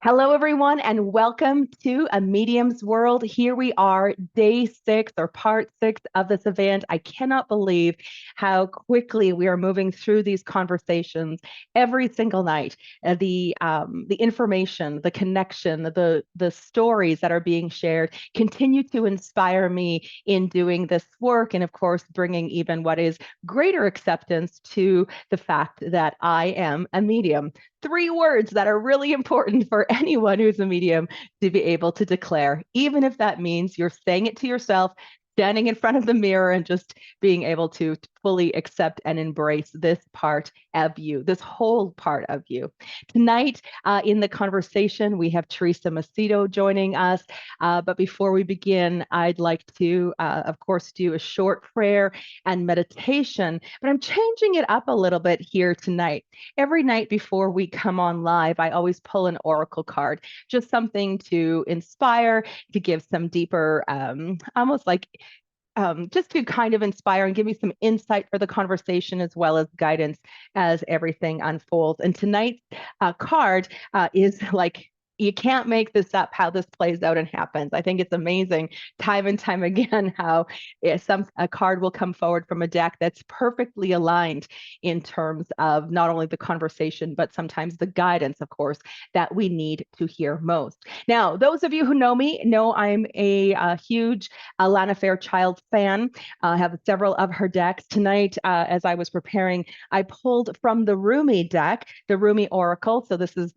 Hello, everyone, and welcome to A Medium's World. Here we are, day 6 or part 6 of this event. I cannot believe how quickly we are moving through these conversations every single night. The information, the connection, the stories that are being shared continue to inspire me in doing this work, and of course, bringing even what is greater acceptance to the fact that I am a medium. 3 words that are really important for anyone who's a medium to be able to declare, even if that means you're saying it to yourself, standing in front of the mirror, and just being able to fully accept and embrace this part of you, this whole part of you. Tonight, in the conversation, we have Teresa Macedo joining us. But before we begin, I'd like to, of course, do a short prayer and meditation, but I'm changing it up a little bit here tonight. Every night before we come on live, I always pull an oracle card, just something to inspire, to give some deeper, almost like just to kind of inspire and give me some insight for the conversation as well as guidance as everything unfolds. And tonight's card is like, you can't make this up how this plays out and happens. I think it's amazing time and time again how a card will come forward from a deck that's perfectly aligned in terms of not only the conversation, but sometimes the guidance, of course, that we need to hear most. Now, those of you who know me know I'm a huge Lana Fairchild fan. I have several of her decks. Tonight, as I was preparing, I pulled from the Rumi deck, the Rumi Oracle. So this is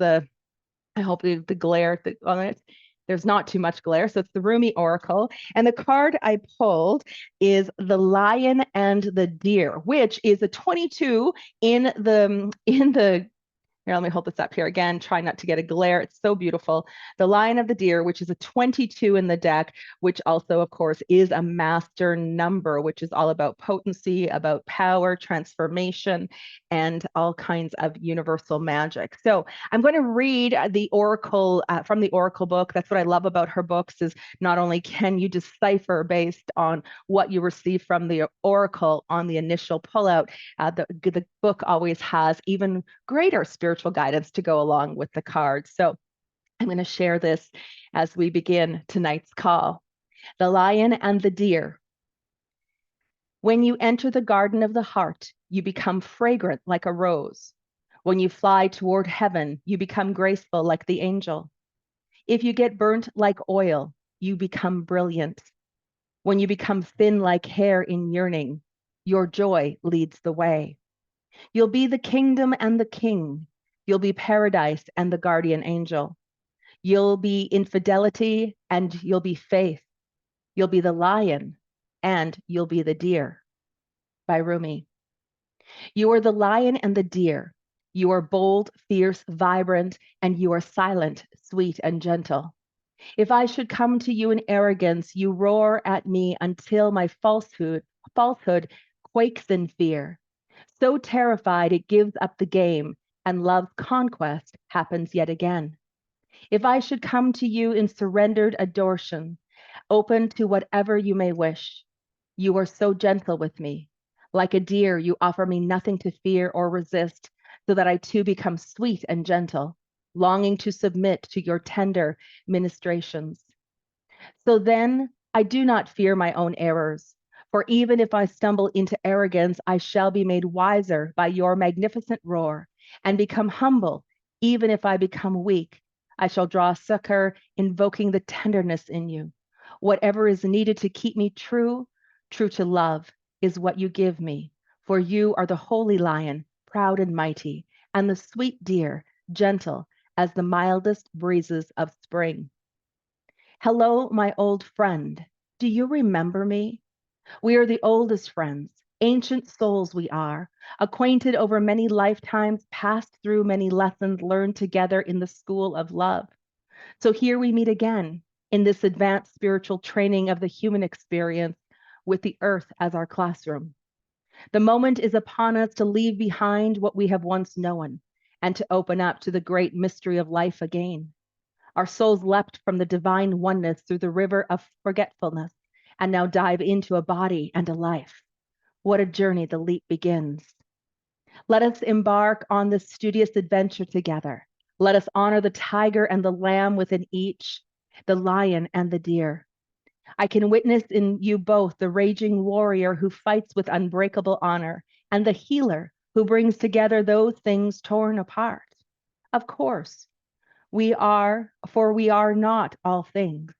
I hope the glare on it. There's not too much glare. So it's the Rumi Oracle. And the card I pulled is the Lion and the Deer, which is a 22 in the here, let me hold this up here again. Try not to get a glare. It's so beautiful. The Lion of the Deer, which is a 22 in the deck, which also, of course, is a master number, which is all about potency, about power, transformation, and all kinds of universal magic. So I'm going to read the Oracle from the Oracle book. That's what I love about her books is not only can you decipher based on what you receive from the Oracle on the initial pullout, the book always has even greater spiritual guidance to go along with the cards. So I'm going to share this as we begin tonight's call. The Lion and the Deer. When you enter the garden of the heart, you become fragrant like a rose. When you fly toward heaven, you become graceful like the angel. If you get burnt like oil, you become brilliant. When you become thin like hair in yearning, your joy leads the way. You'll be the kingdom and the king. You'll be paradise and the guardian angel. You'll be infidelity and you'll be faith. You'll be the lion and you'll be the deer. By Rumi. You are the lion and the deer. You are bold, fierce, vibrant, and you are silent, sweet, and gentle. If I should come to you in arrogance, you roar at me until my falsehood quakes in fear. So terrified it gives up the game, and love's conquest happens yet again. If I should come to you in surrendered adoration, open to whatever you may wish, you are so gentle with me. Like a deer, you offer me nothing to fear or resist, so that I too become sweet and gentle, longing to submit to your tender ministrations. So then I do not fear my own errors, for even if I stumble into arrogance, I shall be made wiser by your magnificent roar and become humble. Even if I become weak, I shall draw succor, invoking the tenderness in you. Whatever is needed to keep me true to love, is what you give me. For you are the holy lion, proud and mighty, and the sweet deer, gentle as the mildest breezes of spring. Hello, my old friend. Do you remember me? We are the oldest friends, ancient souls we are, acquainted over many lifetimes, passed through many lessons learned together in the school of love. So here we meet again in this advanced spiritual training of the human experience with the earth as our classroom. The moment is upon us to leave behind what we have once known and to open up to the great mystery of life again. Our souls leapt from the divine oneness through the river of forgetfulness and now dive into a body and a life. What a journey the leap begins. Let us embark on this studious adventure together, Let us honor the tiger and the lamb within each, the lion and the deer. I can witness in you both the raging warrior who fights with unbreakable honor and the healer who brings together those things torn apart. Of course, for we are not all things.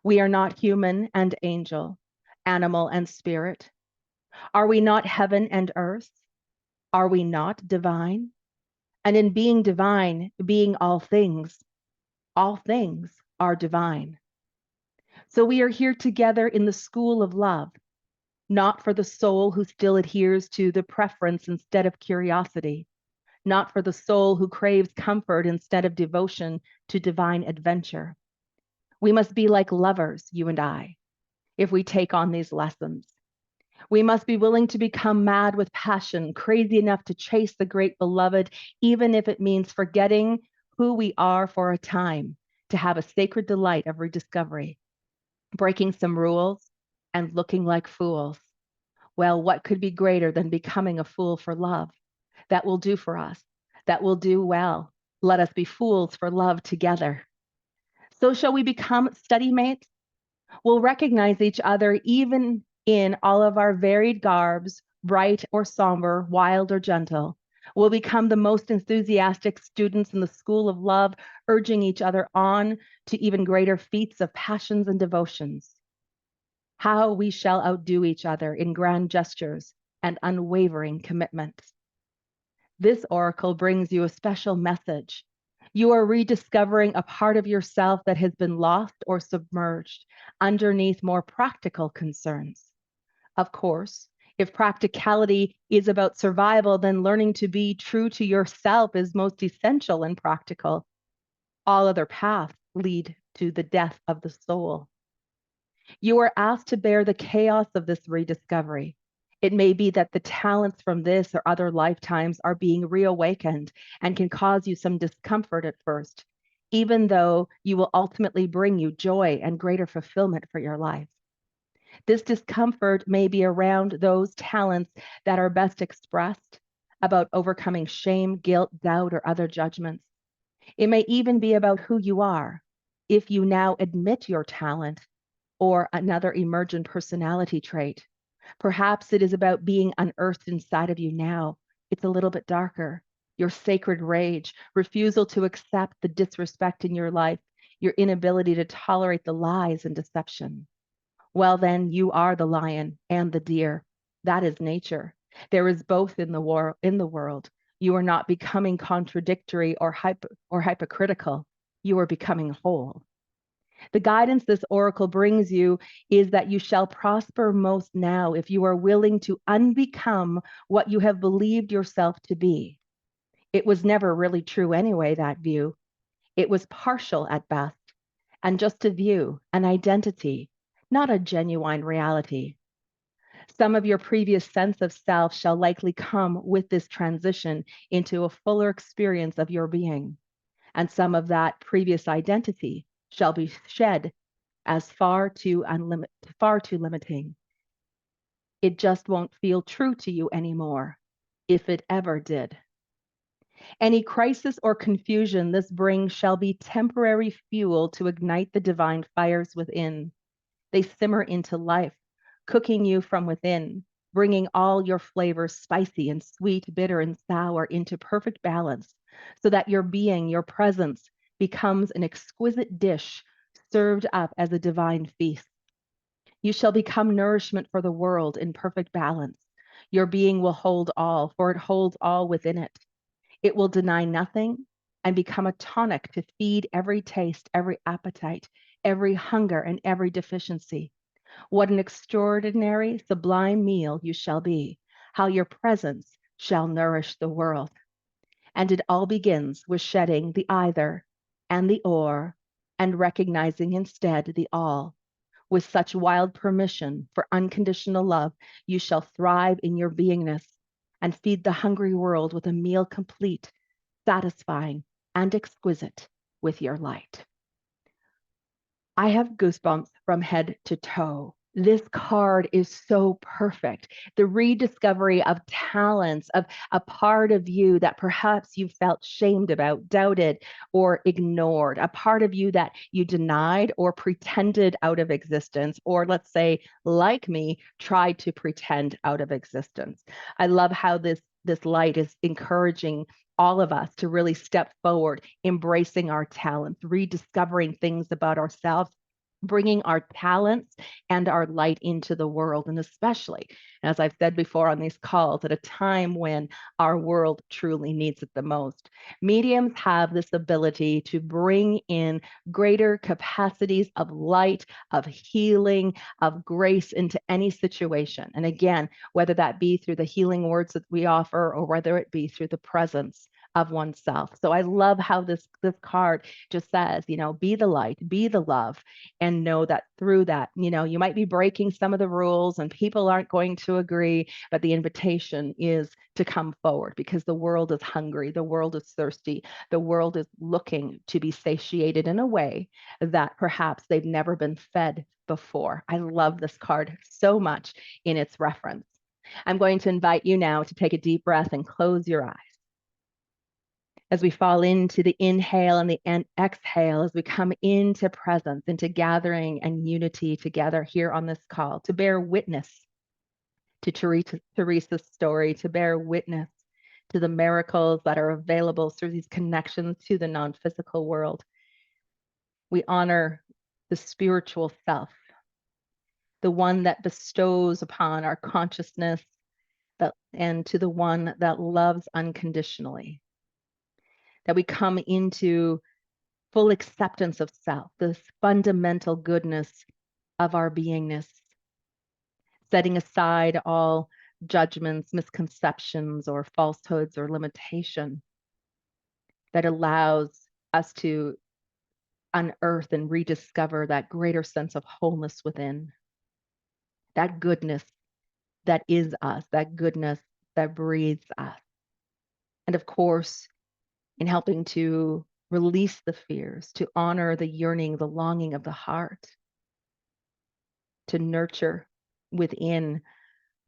We are not human and angel, animal and spirit. Are we not heaven and earth? Are we not divine? And in being divine, being all things are divine. So we are here together in the school of love, not for the soul who still adheres to the preference instead of curiosity, not for the soul who craves comfort instead of devotion to divine adventure. We must be like lovers, you and I, if we take on these lessons. We must be willing to become mad with passion, crazy enough to chase the great beloved, even if it means forgetting who we are for a time, to have a sacred delight of rediscovery, breaking some rules and looking like fools. Well, what could be greater than becoming a fool for love? That will do for us. That will do well. Let us be fools for love together. So shall we become study mates? We'll recognize each other even in all of our varied garbs, bright or somber, wild or gentle. We'll become the most enthusiastic students in the school of love, urging each other on to even greater feats of passions and devotions. How we shall outdo each other in grand gestures and unwavering commitment. This oracle brings you a special message. You are rediscovering a part of yourself that has been lost or submerged underneath more practical concerns. Of course, if practicality is about survival, then learning to be true to yourself is most essential and practical. All other paths lead to the death of the soul. You are asked to bear the chaos of this rediscovery. It may be that the talents from this or other lifetimes are being reawakened and can cause you some discomfort at first, even though you will ultimately bring you joy and greater fulfillment for your life. This discomfort may be around those talents that are best expressed, about overcoming shame, guilt, doubt, or other judgments. It may even be about who you are, if you now admit your talent or another emergent personality trait. Perhaps it is about being unearthed inside of you now. It's a little bit darker. Your sacred rage, refusal to accept the disrespect in your life, your inability to tolerate the lies and deception. Well, then you are the lion and the deer. That is nature. There is both in the world. You are not becoming contradictory or hypocritical. You are becoming whole. The guidance this oracle brings you is that you shall prosper most now if you are willing to unbecome what you have believed yourself to be. It was never really true anyway, that view. It was partial at best, and just a view, an identity, not a genuine reality. Some of your previous sense of self shall likely come with this transition into a fuller experience of your being, and some of that previous identity shall be shed as far too limiting. It just won't feel true to you anymore, if it ever did. Any crisis or confusion this brings shall be temporary fuel to ignite the divine fires within. They simmer into life, cooking you from within, bringing all your flavors, spicy and sweet, bitter and sour, into perfect balance, so that your being, your presence, becomes an exquisite dish served up as a divine feast. You shall become nourishment for the world in perfect balance. Your being will hold all, for it holds all within it. It will deny nothing and become a tonic to feed every taste, every appetite, every hunger, and every deficiency. What an extraordinary, sublime meal you shall be, how your presence shall nourish the world. And it all begins with shedding the either and the or, and recognizing instead the all. With such wild permission for unconditional love, you shall thrive in your beingness and feed the hungry world with a meal complete, satisfying, and exquisite with your light. I have goosebumps from head to toe. This card is so perfect. The rediscovery of talents, of a part of you that perhaps you felt shamed about, doubted, or ignored, a part of you that you denied or pretended out of existence, or let's say, like me, tried to pretend out of existence. I love how this light is encouraging all of us to really step forward, embracing our talents, rediscovering things about ourselves, bringing our talents and our light into the world. And especially, as I've said before on these calls, at a time when our world truly needs it the most. Mediums have this ability to bring in greater capacities of light, of healing, of grace into any situation. And again, whether that be through the healing words that we offer or whether it be through the presence of oneself. So I love how this card just says, be the light, be the love, and know that through that, you might be breaking some of the rules and people aren't going to agree, but the invitation is to come forward because the world is hungry, the world is thirsty, the world is looking to be satiated in a way that perhaps they've never been fed before. I love this card so much in its reference. I'm going to invite you now to take a deep breath and close your eyes as we fall into the inhale and the exhale, as we come into presence, into gathering and unity together here on this call, to bear witness to Teresa's story, to bear witness to the miracles that are available through these connections to the non-physical world. We honor the spiritual self, the one that bestows upon our consciousness, and to the one that loves unconditionally, that we come into full acceptance of self, this fundamental goodness of our beingness, setting aside all judgments, misconceptions, or falsehoods or limitation that allows us to unearth and rediscover that greater sense of wholeness within, that goodness that is us, that goodness that breathes us. And of course, in helping to release the fears, to honor the yearning, the longing of the heart, to nurture within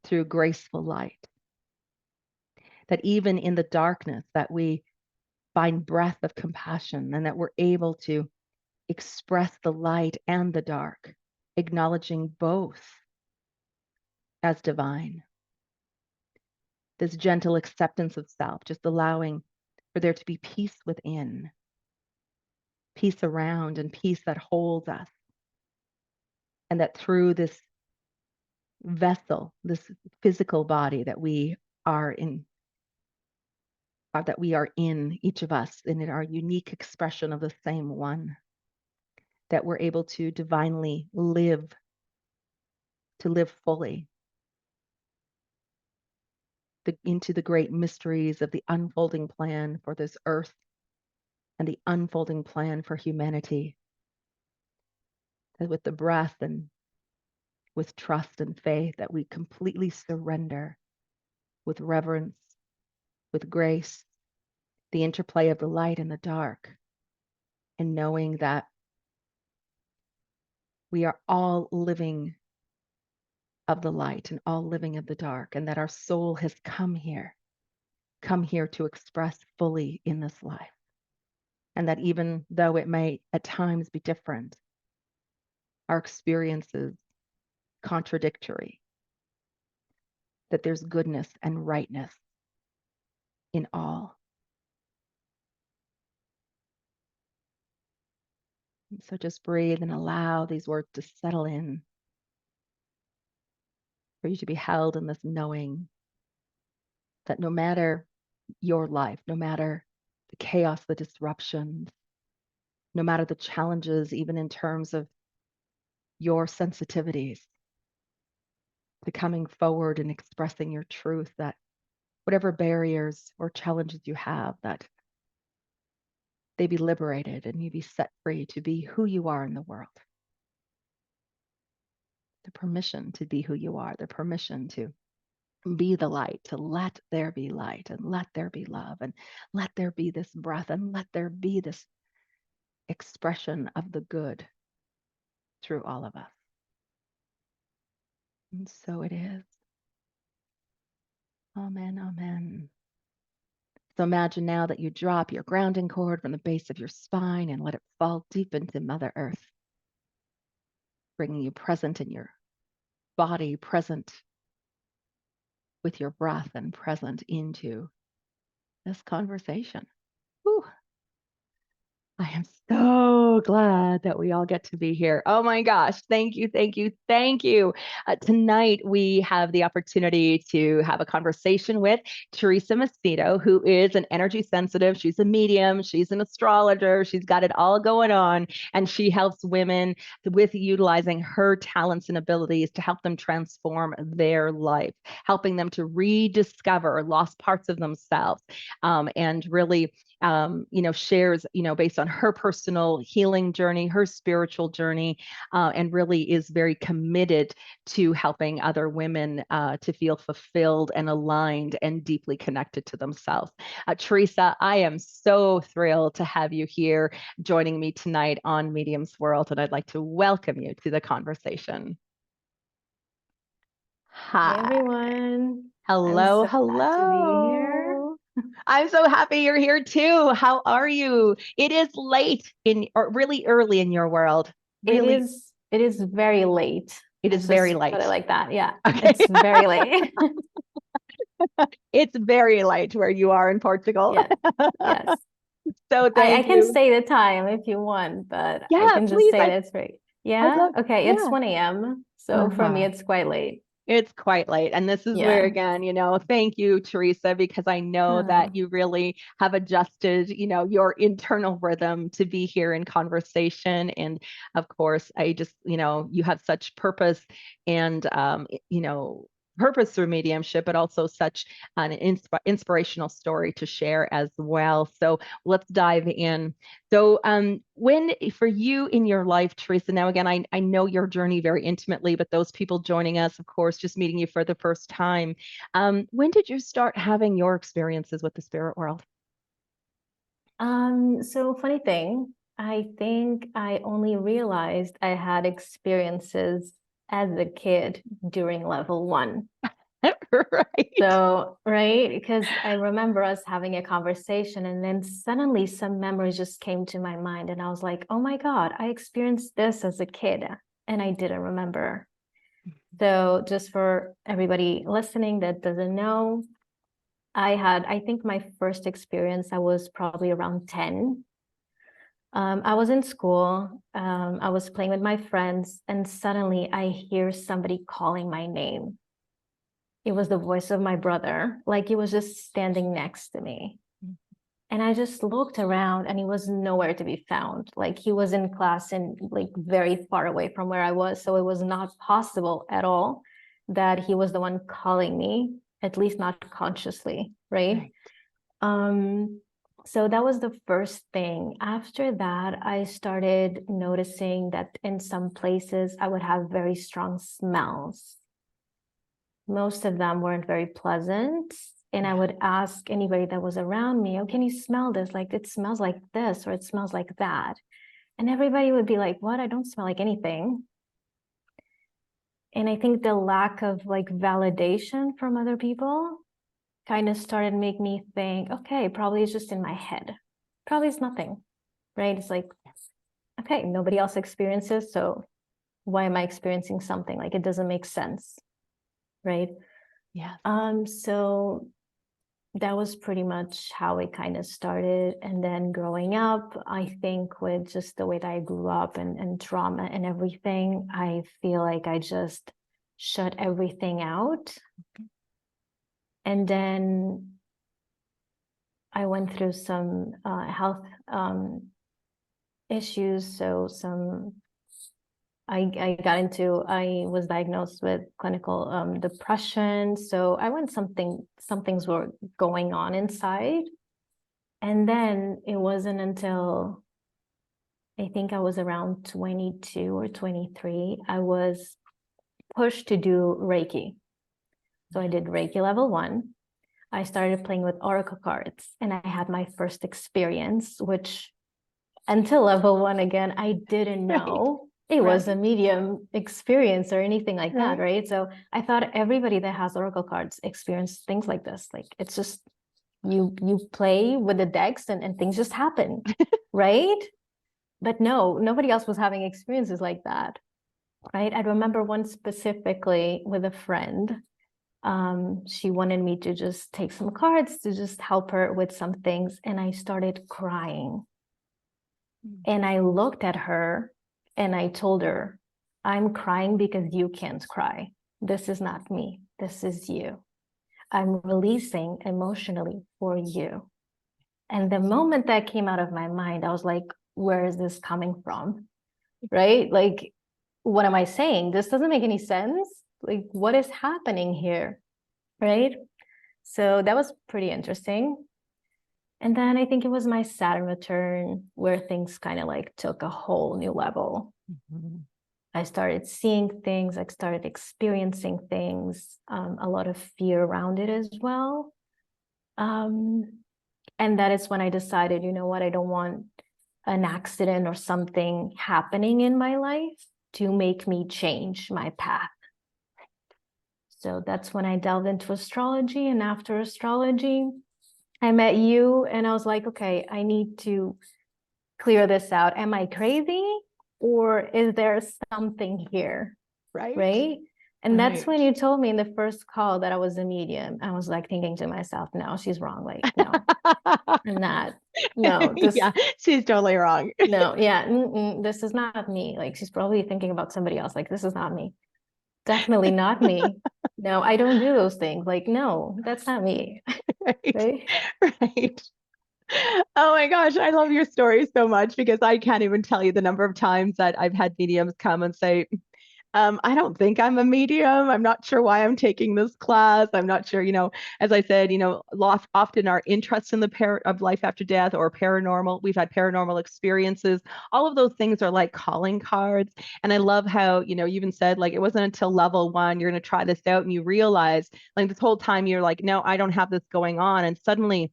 through graceful light. That even in the darkness that we find breath of compassion and that we're able to express the light and the dark, acknowledging both as divine. This gentle acceptance of self, just allowing for there to be peace within, peace around, and peace that holds us. And that through this vessel, this physical body that we are in, each of us, and in our unique expression of the same one, that we're able to divinely live, to live fully into the great mysteries of the unfolding plan for this earth and the unfolding plan for humanity. That with the breath and with trust and faith, that we completely surrender with reverence, with grace, the interplay of the light and the dark, and knowing that we are all living of the light and all living of the dark, and that our soul has come here to express fully in this life. And that even though it may at times be different, our experiences contradictory, that there's goodness and rightness in all. So just breathe and allow these words to settle in, for you to be held in this knowing that no matter your life, no matter the chaos, the disruptions, no matter the challenges, even in terms of your sensitivities to coming forward and expressing your truth, that whatever barriers or challenges you have, that they be liberated and you be set free to be who you are in the world. The permission to be who you are, the permission to be the light, to let there be light and let there be love and let there be this breath and let there be this expression of the good through all of us. And so it is. Amen. Amen. So imagine now that you drop your grounding cord from the base of your spine and let it fall deep into Mother Earth, bringing you present in your body, present with your breath, and present into this conversation. Whew. I am so glad that we all get to be here. Oh my gosh. Thank you. Thank you. Thank you. Tonight, we have the opportunity to have a conversation with Teresa Macedo, who is an energy sensitive. She's a medium. She's an astrologer. She's got it all going on. And she helps women with utilizing her talents and abilities to help them transform their life, helping them to rediscover lost parts of themselves, and really shares, based on her personal healing journey, her spiritual journey, and really is very committed to helping other women to feel fulfilled and aligned and deeply connected to themselves. Teresa, I am so thrilled to have you here joining me tonight on Medium's World, and I'd like to welcome you to the conversation. Hi, Hi. everyone. Hello, I'm so glad to be here. hello. I'm so happy you're here too. How are you? It is late or really early in your world. It Really, is very late. it is Let's very just put it late. like that. Yeah, Okay. it's very late. It's very late where you are in Portugal. Yeah, yes. So I thank can you. say the time if you want, but I Yeah, can just please. say that it's very, I'd yeah. love, Okay, it's yeah. 1 a.m. So for me, Uh-huh. it's quite late. It's quite late. And this is where, Yeah. again, thank you, Teresa, because I know that Oh, you really have adjusted, your internal rhythm to be here in conversation. And of course, I just, you have such purpose and, purpose through mediumship, but also such an inspirational story to share as well. So let's dive in. So, when for you in your life, Teresa, now again, I know your journey very intimately, but those people joining us, of course, just meeting you for the first time, when did you start having your experiences with the spirit world? so funny thing, I think I only realized I had experiences as a kid during level 1. Right. So, right, because I remember us having a conversation, and then suddenly some memories just came to my mind, and I was like, oh my God, I experienced this as a kid, and I didn't remember. So, just for everybody listening that doesn't know, I think my first experience, I was probably around 10. I was in school, I was playing with my friends, and suddenly I hear somebody calling my name. It was the voice of my brother, like he was just standing next to me. And I just looked around and he was nowhere to be found. Like he was in class and like very far away from where I was. So it was not possible at all that he was the one calling me, at least not consciously, right? Right. Um, so that was the first thing. After that, I started noticing that in some places I would have very strong smells. Most of them weren't very pleasant. And I Yeah. would ask anybody that was around me, oh, can you smell this? Like it smells like this, or it smells like that. And everybody would be like, what? I don't smell like anything. And I think the lack of like validation from other people kind of started make me think, okay, probably it's just in my head. Probably it's nothing, right? It's like, okay, nobody else experiences, so why am I experiencing something? Like it doesn't make sense, right? Yes. So that was pretty much how it kind of started. And then growing up, I think with just the way that I grew up and trauma and everything, I feel like I just shut everything out. And then I went through some health issues. So I was diagnosed with clinical depression. So I went some things were going on inside. And then it wasn't until I think I was around 22 or 23, I was pushed to do Reiki. So I did Reiki level 1. I started playing with oracle cards and I had my first experience, which until level 1 again, I didn't Right. know. it right? was a medium experience or anything like that, Right. right? So I thought everybody that has oracle cards experience things like this. Like it's just you play with the decks and things just happen, right? But no, nobody else was having experiences like that, right? I remember one specifically with a friend. She wanted me to just take some cards to just help her with some things, and I started crying. And I looked at her and I told her, I'm crying because you can't cry. This is not me. This is you. I'm releasing emotionally for you. And the moment that came out of my mind, I was like, where is this coming from? Right? Like, what am I saying? This doesn't make any sense. Like, what is happening here? Right? So that was pretty interesting. And then I think it was my Saturn return where things kind of like took a whole new level. Mhm. I started seeing things, I started experiencing things, a lot of fear around it as well. And that is when I decided, you know what, I don't want an accident or something happening in my life to make me change my path. So that's when I delved into astrology. And after astrology, I met you and I was like, okay, I need to clear this out. Am I crazy or is there something here? Right. Right. And that's Right. when you told me in the first call that I was a medium. I was like thinking to myself, no, she's wrong. Like, no, I'm not. No, this, Yeah, she's totally wrong. no, yeah, this is not me. Like, she's probably thinking about somebody else. Like, this is not me. Definitely not me. No, I don't do those things. Like, no, that's not me. Right. Right. Right. Oh my gosh, I love your story so much because I can't even tell you the number of times that I've had mediums come and say, I don't think I'm a medium. I'm not sure why I'm taking this class. I'm not sure, as I said, often our interest in the of life after death or paranormal, we've had paranormal experiences. All of those things are like calling cards. And I love how, you even said like it wasn't until level one, you're going to try this out and you realize like this whole time you're like, no, I don't have this going on. And suddenly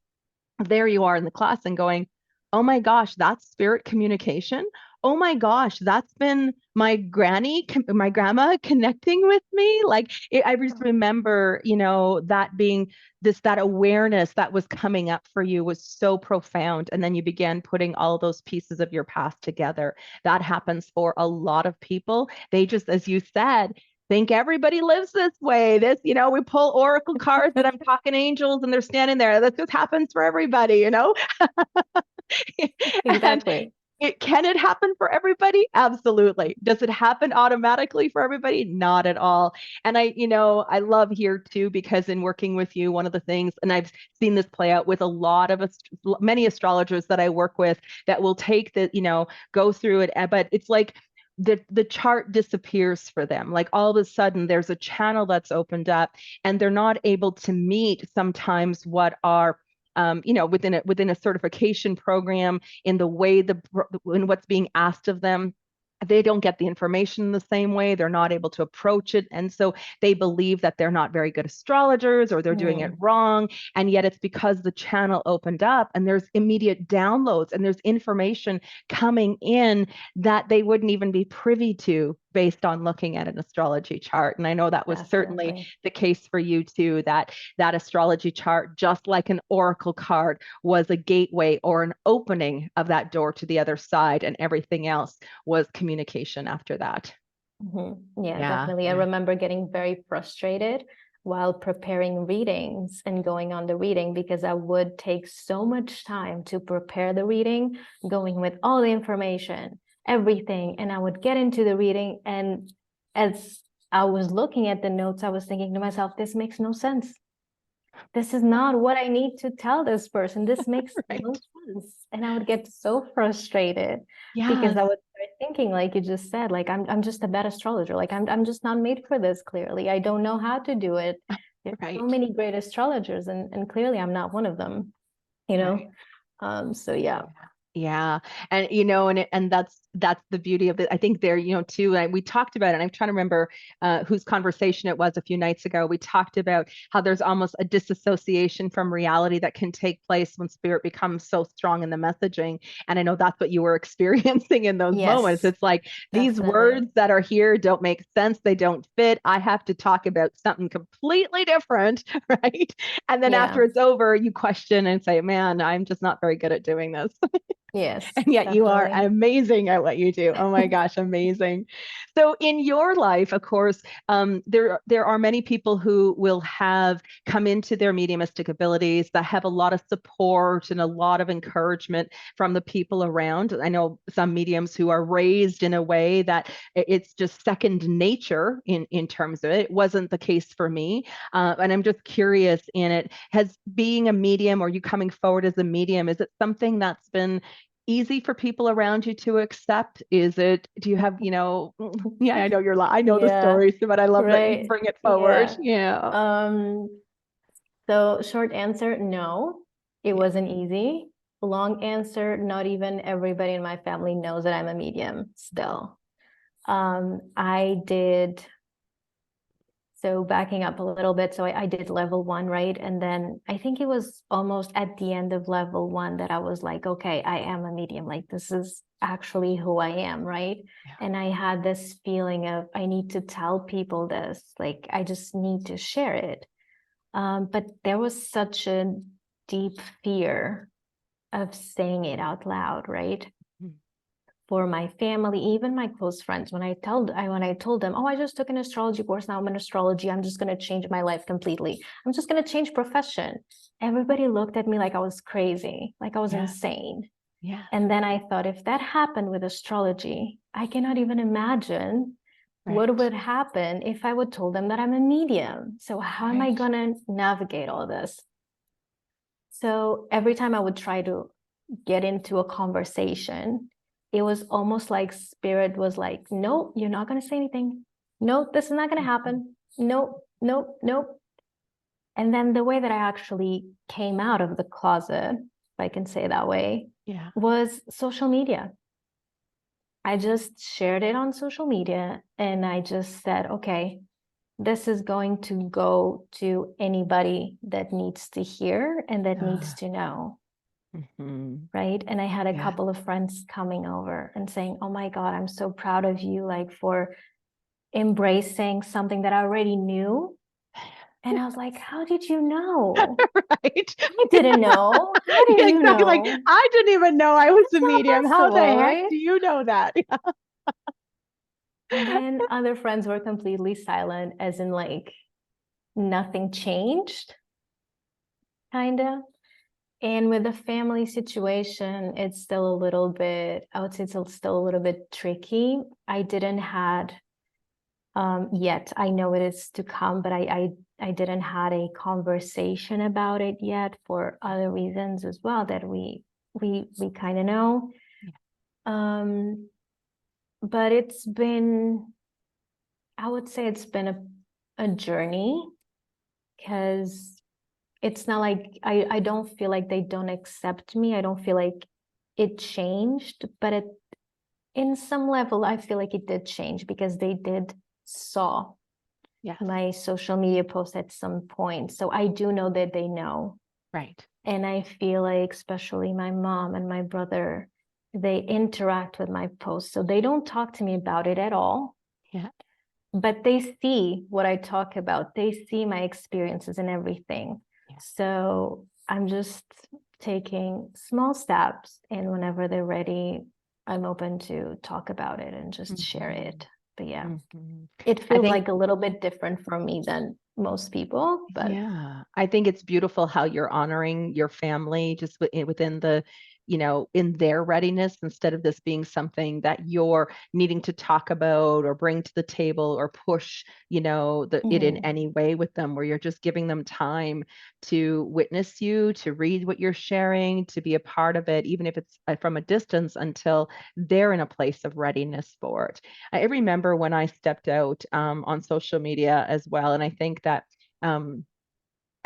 there you are in the class and going, oh my gosh, that's spirit communication. Oh my gosh, that's been my my grandma connecting with me. Like I just remember, that being that awareness that was coming up for you was so profound. And then you began putting all those pieces of your past together. That happens for a lot of people. They just, as you said, think everybody lives this way. We pull oracle cards that I'm talking angels and they're standing there. That just happens for everybody. And Exactly. can it happen for everybody? Absolutely. Does it happen automatically for everybody? Not at all. And I love here too, because in working with you, one of the things, and I've seen this play out with a lot of many astrologers that I work with that will take go through it, but it's like the chart disappears for them. Like all of a sudden there's a channel that's opened up and they're not able to meet sometimes what are within a certification program in the way in what's being asked of them. They don't get the information the same way. They're not able to approach it. And so they believe that they're not very good astrologers or they're doing it wrong. And yet it's because the channel opened up and there's immediate downloads and there's information coming in that they wouldn't even be privy to based on looking at an astrology chart. And I know that was certainly Definitely. the case for you too, that astrology chart, just like an oracle card, was a gateway or an opening of that door to the other side, and everything else was communication after that. Yeah, Yeah, definitely. I yeah. remember getting very frustrated while preparing readings and going on the reading because I would take so much time to prepare the reading, going with all the information, everything. And I would get into the reading. And as I was looking at the notes, I was thinking to myself, this makes no sense. This is not what I need to tell this person. This makes no Right. sense. And I would get so frustrated because Yes. I would start thinking, like you just said, like I'm just a bad astrologer. Like I'm just not made for this, clearly. I don't know how to do it. There's so Right. many great astrologers, and clearly I'm not one of them, you know? Right. So yeah. Yeah. And and that's the beauty of it. I think there, too, and we talked about it, and I'm trying to remember whose conversation it was a few nights ago. We talked about how there's almost a disassociation from reality that can take place when spirit becomes so strong in the messaging. And I know that's what you were experiencing in those moments. Yes, It's like these definitely. words that are here don't make sense, they don't fit. I have to talk about something completely different, right? And then after Yeah. it's over, you question and say, "Man, I'm just not very good at doing this." Yes, And yet you are definitely. amazing at what you do. Oh my gosh, amazing. So in your life, of course, there are many people who will have come into their mediumistic abilities that have a lot of support and a lot of encouragement from the people around. I know some mediums who are raised in a way that it's just second nature in terms of it. It wasn't the case for me. And I'm just curious in it, has being a medium or you coming forward as a medium, is it something that's been easy for people around you to accept? Is it, do you have, yeah, I know I know the Yeah, stories, but I love that you right. bring it forward. Yeah. Yeah. Um, so short answer, no, it Yeah. wasn't easy. Long answer, not even everybody in my family knows that I'm a medium still. I did, so backing up a little bit, so I did level one, right? And then I think it was almost at the end of level one that I was like, okay, I am a medium. Like this is actually who I am, right? Yeah. And I had this feeling of I need to tell people this, like I just need to share it. But there was such a deep fear of saying it out loud, right? Mhm. For my family, even my close friends, when I told them, oh, I just took an astrology course, now I'm in astrology, I'm just going to change my life completely. I'm just going to change profession. Everybody looked at me like I was crazy, like I was Yeah. insane. Yeah. And then I thought, if that happened with astrology, I cannot even imagine what Right. would happen if I would told them that I'm a medium. So how am I Right. going to navigate all this? So every time I would try to get into a conversation, it was almost like spirit was like, nope, you're not going to say anything. Nope, this is not going to Mhm. happen. Nope, nope, nope. And then the way that I actually came out of the closet, if I can say that way, Yeah. was social media. I just shared it on social media and I just said, okay, this is going to go to anybody that needs to hear and that needs Ah, to know. mhm. Right. And I had a Yeah. couple of friends coming over and saying, oh my God, I'm so proud of you, like for embracing something that I already knew. And I was like, how did you know? Right. I didn't know. How Yeah, did you exactly. Like, know? I didn't even know I was That's a not medium. How the possible, heck right? do you know that? And then other friends were completely silent, as in like nothing changed, kind of. And with the family situation, it's still a little bit, I would say it's still a little bit tricky. I didn't had yet. I know it is to come, but I didn't had a conversation about it yet for other reasons as well that we kind of know. Yeah. Um, but it's been, I would say it's been a journey because it's not like I don't feel like they don't accept me. I don't feel like it changed, but it in some level I feel like it did change because they did saw Yes. my social media post at some point. So I do know that they know. Right. And I feel like, especially my mom and my brother, they interact with my posts. So they don't talk to me about it at all, Yeah. but they see what I talk about. They see my experiences and everything. Yeah. So I'm just taking small steps. And whenever they're ready, I'm open to talk about it and just share Mhm. it. But yeah. Mhm. It I feels think, like a little bit different for me than most people, but yeah, I think it's beautiful how you're honoring your family just within the, in their readiness instead of this being something that you're needing to talk about or bring to the table or push, it in mhm, any way with them, where you're just giving them time to witness you, to read what you're sharing, to be a part of it, even if it's from a distance until they're in a place of readiness for it. I remember when I stepped out on social media as well, and I think that um,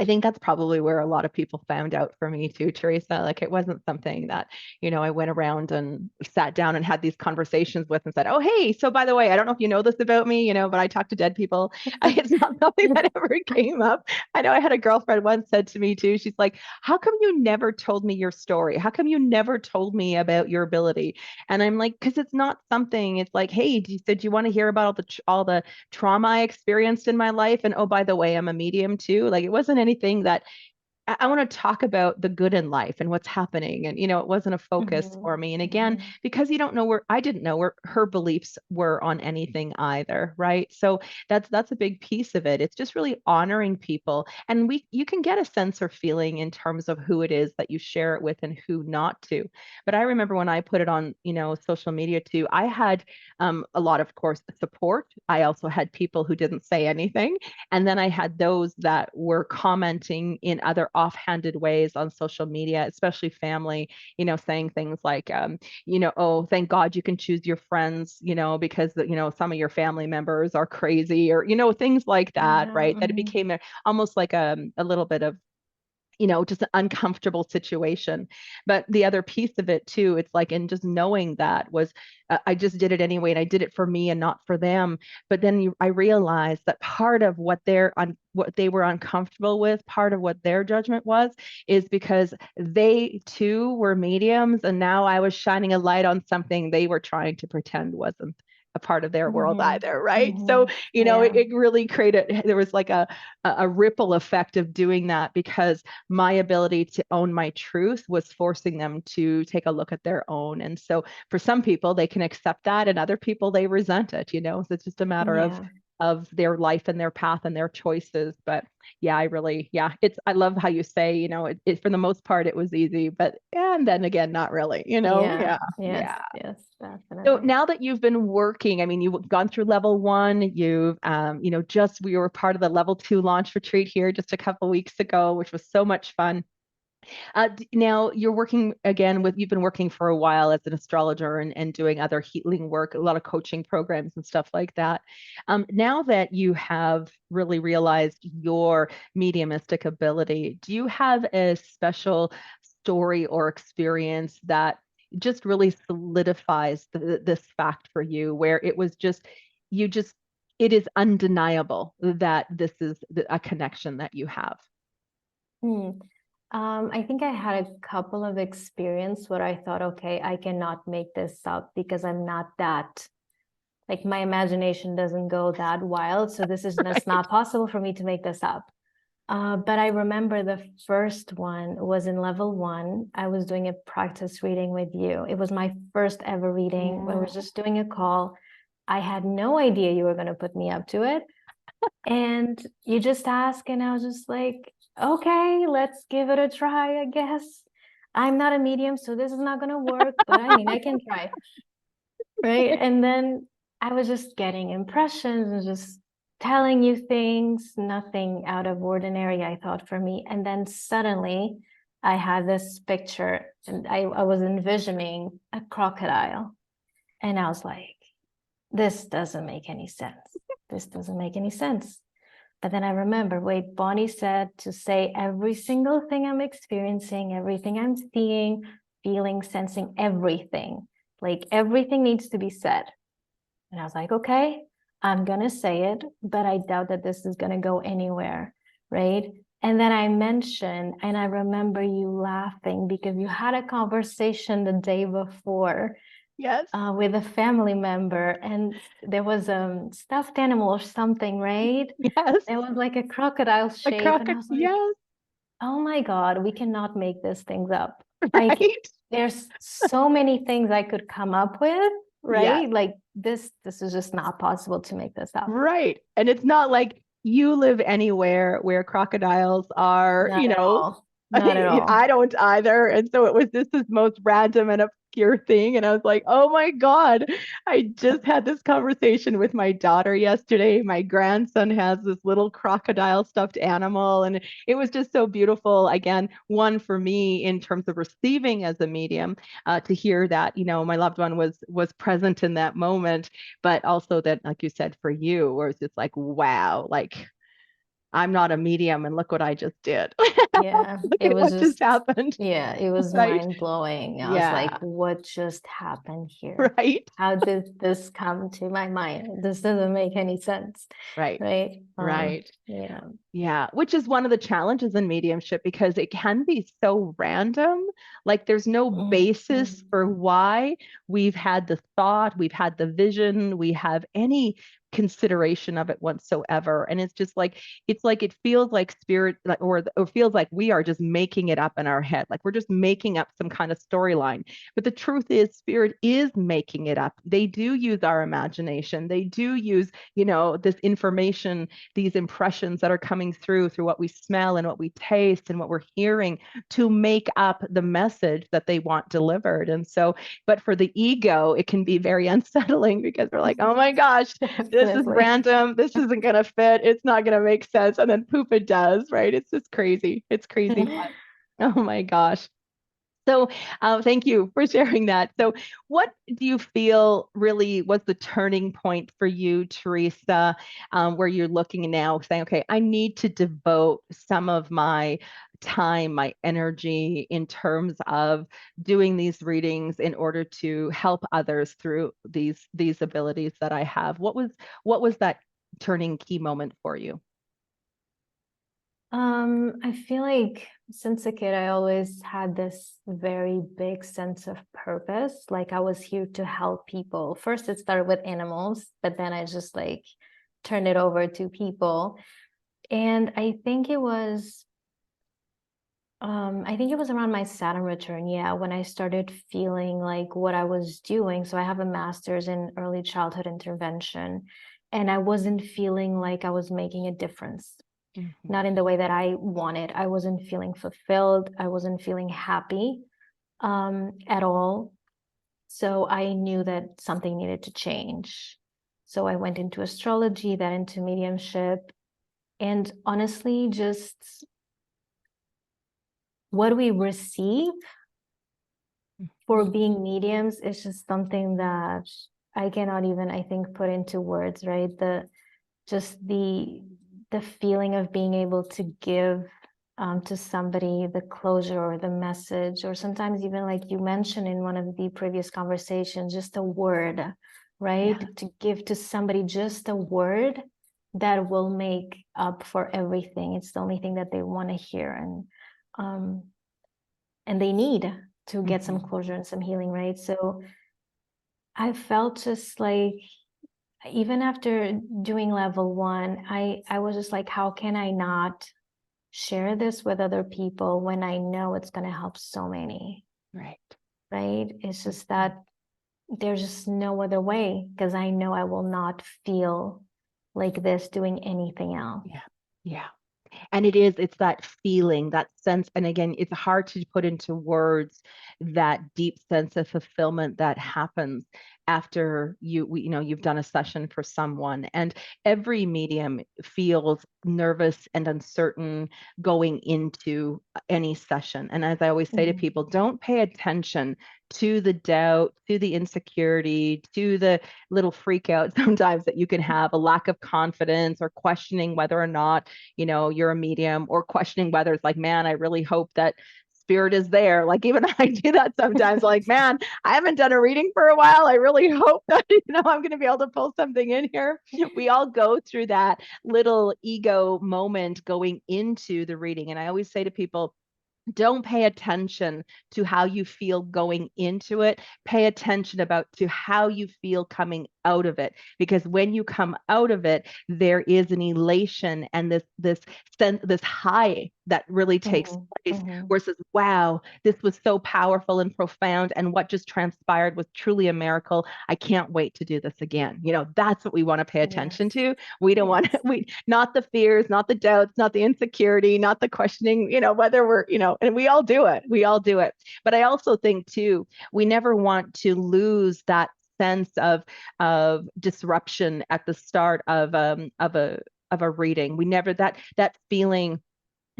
I think that's probably where a lot of people found out for me too, Teresa. Like it wasn't something that, I went around and sat down and had these conversations with and said, "Oh, hey, so by the way, I don't know if you know this about me, but I talk to dead people." It's not something that ever came up. I know I had a girlfriend once said to me too, she's like, "How come you never told me your story? How come you never told me about your ability?" And I'm like, "Because it's not something, it's like, hey, do you want to hear about all the trauma I experienced in my life? And oh, by the way, I'm a medium too." Like it wasn't anything that I want to talk about the good in life and what's happening. And, it wasn't a focus Hmm. for me. And again, Hmm. because you don't know where I didn't know where her beliefs were on anything either. Right. So that's a big piece of it. It's just really honoring people. And you can get a sense or feeling in terms of who it is that you share it with and who not to. But I remember when I put it on, social media too, I had a lot of course support. I also had people who didn't say anything. And then I had those that were commenting in other offhanded ways on social media, especially family, saying things like, "Oh, thank God you can choose your friends, because, some of your family members are crazy," or, things like that, Yeah. right? That it Hmm. became almost like a little bit of just an uncomfortable situation. But the other piece of it too, it's like, and just knowing that was, I just did it anyway, and I did it for me and not for them. But then I realized that part of what they were uncomfortable with, part of what their judgment was, is because they too were mediums, and now I was shining a light on something they were trying to pretend wasn't a part of their world Hmm. either, right? Hmm. So, it, Yeah. it really created, there was like a ripple effect of doing that, because my ability to own my truth was forcing them to take a look at their own. And so for some people, they can accept that, and other people, they resent it, So it's just a matter Yeah. of their life and their path and their choices. But yeah, yeah, I love how you say, for the most part, it was easy, but, and then again, not really, Yeah. yeah, Yes. yeah. Yes. So Definitely. now that you've been working, I mean, you've gone through level one, you've, we were part of the level two launch retreat here just a couple weeks ago, which was so much fun. Now you're working again you've been working for a while as an astrologer and doing other healing work, a lot of coaching programs and stuff like that. Now that you have really realized your mediumistic ability, do you have a special story or experience that just really solidifies this fact for you, where it was just, you just, it is undeniable that this is a connection that you have? Hmm. I think I had a couple of experience where I thought, okay, I cannot make this up because I'm not that, like my imagination doesn't go that wild. So this is just Right. not possible for me to make this up. But I remember the first one was in level one. I was doing a practice reading with you. It was my first ever reading. We were Yeah. just doing a call. I had no idea you were going to put me up to it. And you just asked, and I was just like, okay, let's give it a try, I guess. I'm not a medium, so this is not going to work, but I mean, I can try. Right. And then I was just getting impressions and just telling you things, nothing out of ordinary, I thought, for me. And then suddenly I had this picture, and I was envisioning a crocodile. And I was like, this doesn't make any sense. This doesn't make any sense. But then I remember, wait, Bonnie said to say every single thing I'm experiencing, everything I'm seeing, feeling, sensing, everything. Like everything needs to be said. And I was like, okay, I'm going to say it, but I doubt that this is going to go anywhere. Right. And then I mentioned, and I remember you laughing because you had a conversation the day before Yes. with a family member, and there was a stuffed animal or something, right? Yes. It was like a crocodile A shape, and I crocodile. was like, Yes. "Oh my God, we cannot make these things up." Right. There's so many things I could come up with, Yes. right? Like this is just not possible to make this up. Right. And it's not like you live anywhere where crocodiles are, Not at all. Not at I all. don't either. And so it was just this most random and obscure thing. And I was like, oh my God, I just had this conversation with my daughter yesterday. My grandson has this little crocodile stuffed animal. And it was just so beautiful. Again, one for me in terms of receiving as a medium, to hear that, my loved one was present in that moment, but also that, like you said, for you, where it's just like, wow, like I'm not a medium and look what I just did. Yeah, Look it at was what just just, happened, yeah, it was right? mind blowing. I was like, Yeah, what just happened here? right, How did this come to my mind? This doesn't make any sense, right, right? right. Yeah. Yeah, which is one of the challenges in mediumship because it can be so random. Like there's no basis Mhm. for why we've had the thought, we've had the vision, we have any consideration of it whatsoever. And it's like it feels like spirit like or feels like we are just making it up in our head. Like we're just making up some kind of storyline. But the truth is spirit is making it up. They do use our imagination. They do use, this information, these impressions that are coming through what we smell and what we taste and what we're hearing to make up the message that they want delivered. And so, but for the ego, it can be very unsettling because we're like, oh my gosh, this is Definitely. random. This isn't going to fit. It's not going to make sense. And then poof, it does, right? It's just crazy. It's crazy. But oh my gosh. So, thank you for sharing that. So, what do you feel really was the turning point for you, Teresa, where you're looking now saying, okay, I need to devote some of my time, my energy in terms of doing these readings in order to help others through these abilities that I have. What was that turning key moment for you? I feel like since a kid, I always had this very big sense of purpose. Like I was here to help people. First, it started with animals, but then I just like turned it over to people. And I think it was around my Saturn return, yeah, when I started feeling like what I was doing. So I have a master's in early childhood intervention, and I wasn't feeling like I was making a difference, Mhm. not in the way that I wanted. I wasn't feeling fulfilled. I wasn't feeling happy at all. So I knew that something needed to change. So I went into astrology, then into mediumship, and honestly, just what we receive for being mediums is just something that I cannot even, I think, put into words, right? Just the feeling of being able to give to somebody the closure or the message, or sometimes even like you mentioned in one of the previous conversations, just a word, right? Yeah. To give to somebody just a word that will make up for everything. It's the only thing that they want to hear, um, and they need to get some Mhm. closure and some healing, right? So I felt just like even after doing level one, I was just like, how can I not share this with other people when I know it's going to help so many, Right. right? It's just Mhm. that there's just no other way because I know I will not feel like this doing anything else. Yeah. Yeah. And it's that feeling, that sense. And again, it's hard to put into words that deep sense of fulfillment that happens after you've done a session for someone. And every medium feels nervous and uncertain going into any session. And as I always say to Mhm. people, don't pay attention to the doubt, to the insecurity, to the little freak out sometimes that you can have, a lack of confidence or questioning whether or not you're a medium, or questioning whether it's like, man, I really hope that spirit is there. Like even I do that sometimes, like, man, I haven't done a reading for a while. I really hope that, I'm going to be able to pull something in here. We all go through that little ego moment going into the reading. And I always say to people, don't pay attention to how you feel going into it. Pay attention about to how you feel coming out of it, because when you come out of it, there is an elation and this sense, this high that really takes Mhm. place, Mhm. where it says, wow, this was so powerful and profound, and what just transpired was truly a miracle. I can't wait to do this again. That's what we want to pay attention Yes. to. We don't want to, Yes. we not the fears, not the doubts, not the insecurity, not the questioning, whether we're, and we all do it. We all do it. But I also think too, we never want to lose that sense of disruption at the start of a reading. We never, that feeling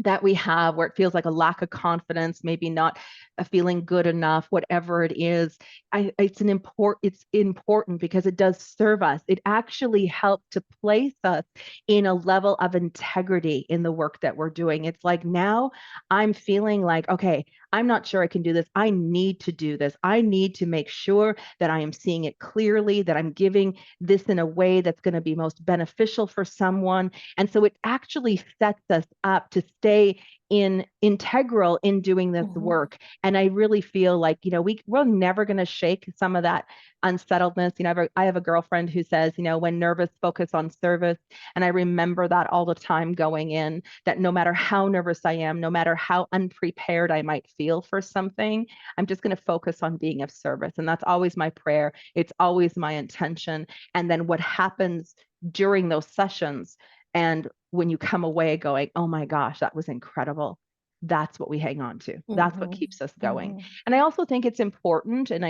that we have where it feels like a lack of confidence, maybe not feeling good enough, whatever it is. It's important because it does serve us. It actually helps to place us in a level of integrity in the work that we're doing. It's like now I'm feeling like, okay, I'm not sure I can do this. I need to do this. I need to make sure that I am seeing it clearly, that I'm giving this in a way that's going to be most beneficial for someone. And so it actually sets us up to stay in integral in doing this Mhm. work. And I really feel like, we're never going to shake some of that unsettledness. I have a girlfriend who says, when nervous, focus on service. And I remember that all the time going in, that no matter how nervous I am, no matter how unprepared I might feel for something, I'm just going to focus on being of service. And that's always my prayer. It's always my intention. And then what happens during those sessions, and when you come away going, oh my gosh, that was incredible. That's what we hang on to. That's what Mhm. keeps us going. Mhm. And I also think it's important, and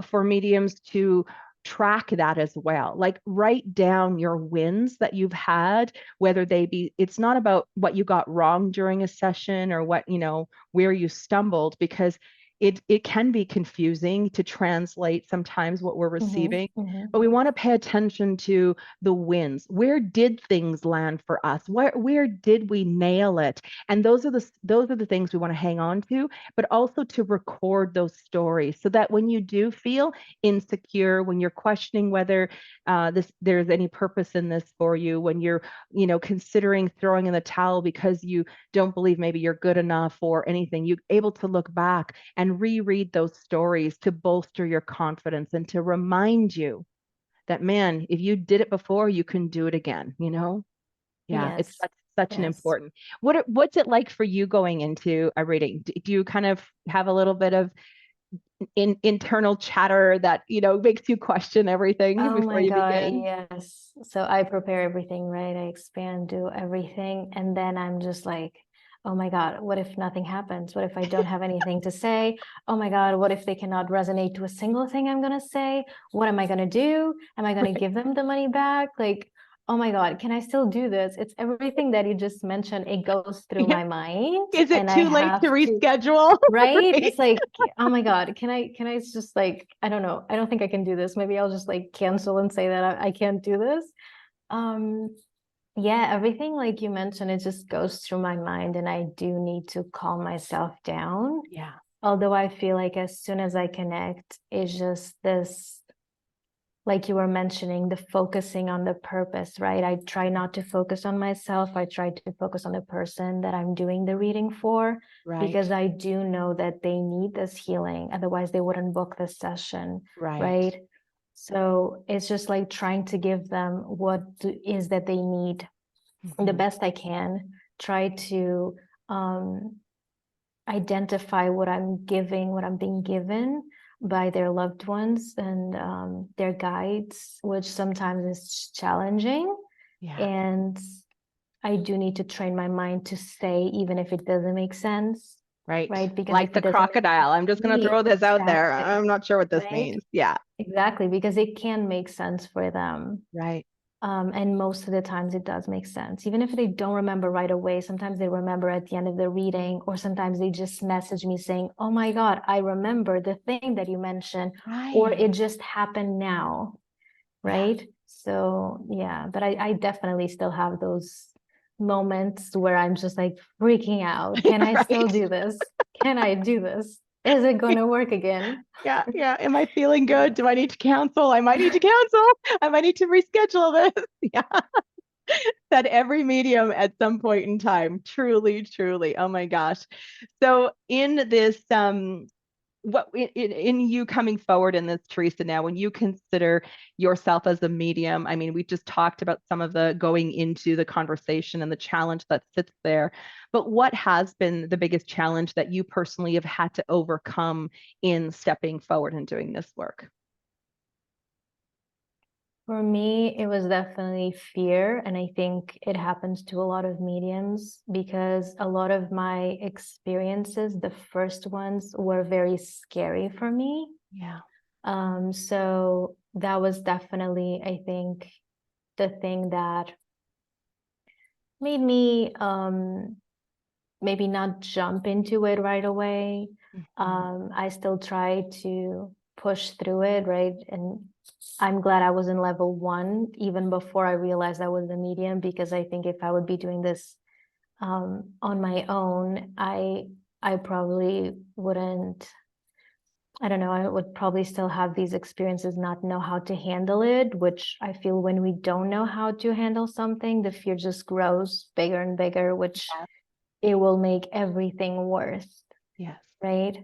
for mediums to track that as well. Like write down your wins that you've had, whether they be, it's not about what you got wrong during a session or what, where you stumbled, because it can be confusing to translate sometimes what we're Mhm. receiving. But Mhm. we want to pay attention to the wins. Where did things land for us? Where did we nail it? And those are the things we want to hang on to, but also to record those stories so that when you do feel insecure, when you're questioning whether there's any purpose in this for you, when you're considering throwing in the towel because you don't believe maybe you're good enough or anything, you're able to look back and reread those stories to bolster your confidence and to remind you that, man, if you did it before, you can do it again. Yeah, it's Yes. such an Yes. important. What's it like for you going into a reading? Do you kind of have a little bit of internal chatter that makes you question everything Oh before my you God, begin? yes. So I prepare everything, right? I expand, do everything. And then I'm just like, oh my God, what if nothing happens? What if I don't have anything to say? Oh my God, what if they cannot resonate to a single thing I'm going to say? What am I going to do? Am I going to give them the money back? Like, oh my God, can I still do this? It's everything that you just mentioned. It goes through Yeah. my mind, Is it and I too late to have to, reschedule? right? Right? It's like, oh my God, can I just like, I don't know. I don't think I can do this. Maybe I'll just like cancel and say that I can't do this. Um, yeah, everything like you mentioned, it just goes through my mind, and I do need to calm myself down. Yeah. Although I feel like as soon as I connect, it's just this, like you were mentioning, the focusing on the purpose, right? I try not to focus on myself. I try to focus on the person that I'm doing the reading for, Right. because I do know that they need this healing. Otherwise, they wouldn't book the session, Right. right? So it's just like trying to give them what is that they need the Mhm. best I can, try to identify what I'm giving, what I'm being given by their loved ones and their guides, which sometimes is challenging. Yeah. And I do need to train my mind to say, even if it doesn't make sense, Right. right? Because Like if the it doesn't make crocodile. I'm just going to sense, throw this out there. exactly, I'm not sure what this right? means. Yeah. Exactly, because it can make sense for them. Right. And most of the times it does make sense. Even if they don't remember right away, sometimes they remember at the end of the reading, or sometimes they just message me saying, oh my God, I remember the thing that you mentioned, or Right. it just happened now, Yeah. right? So yeah, but I definitely still have those moments where I'm just like freaking out. Can I still Right. do this? Can I do this? Is it going to work again? Yeah, yeah. Am I feeling good? Yeah. Do I need to cancel? I might need to cancel. I might need to reschedule this. Yeah. That every medium at some point in time. Truly, truly. Oh my gosh. So in this what in you coming forward in this, Teresa, now when you consider yourself as a medium, I mean, we just talked about some of the going into the conversation and the challenge that sits there, but what has been the biggest challenge that you personally have had to overcome in stepping forward and doing this work? For me, it was definitely fear. And I think it happens to a lot of mediums because a lot of my experiences, the first ones, were very scary for me. Yeah. So that was definitely, I think, the thing that made me maybe not jump into it right away. Mhm. I still try to push through it, right? And I'm glad I was in level 1 even before I realized I was a medium, because I think if I would be doing this on my own, I probably wouldn't. I don't know, I would probably still have these experiences, not know how to handle it, which I feel when we don't know how to handle something, the fear just grows bigger and bigger, which Yeah. it will make everything worse, Yes. right?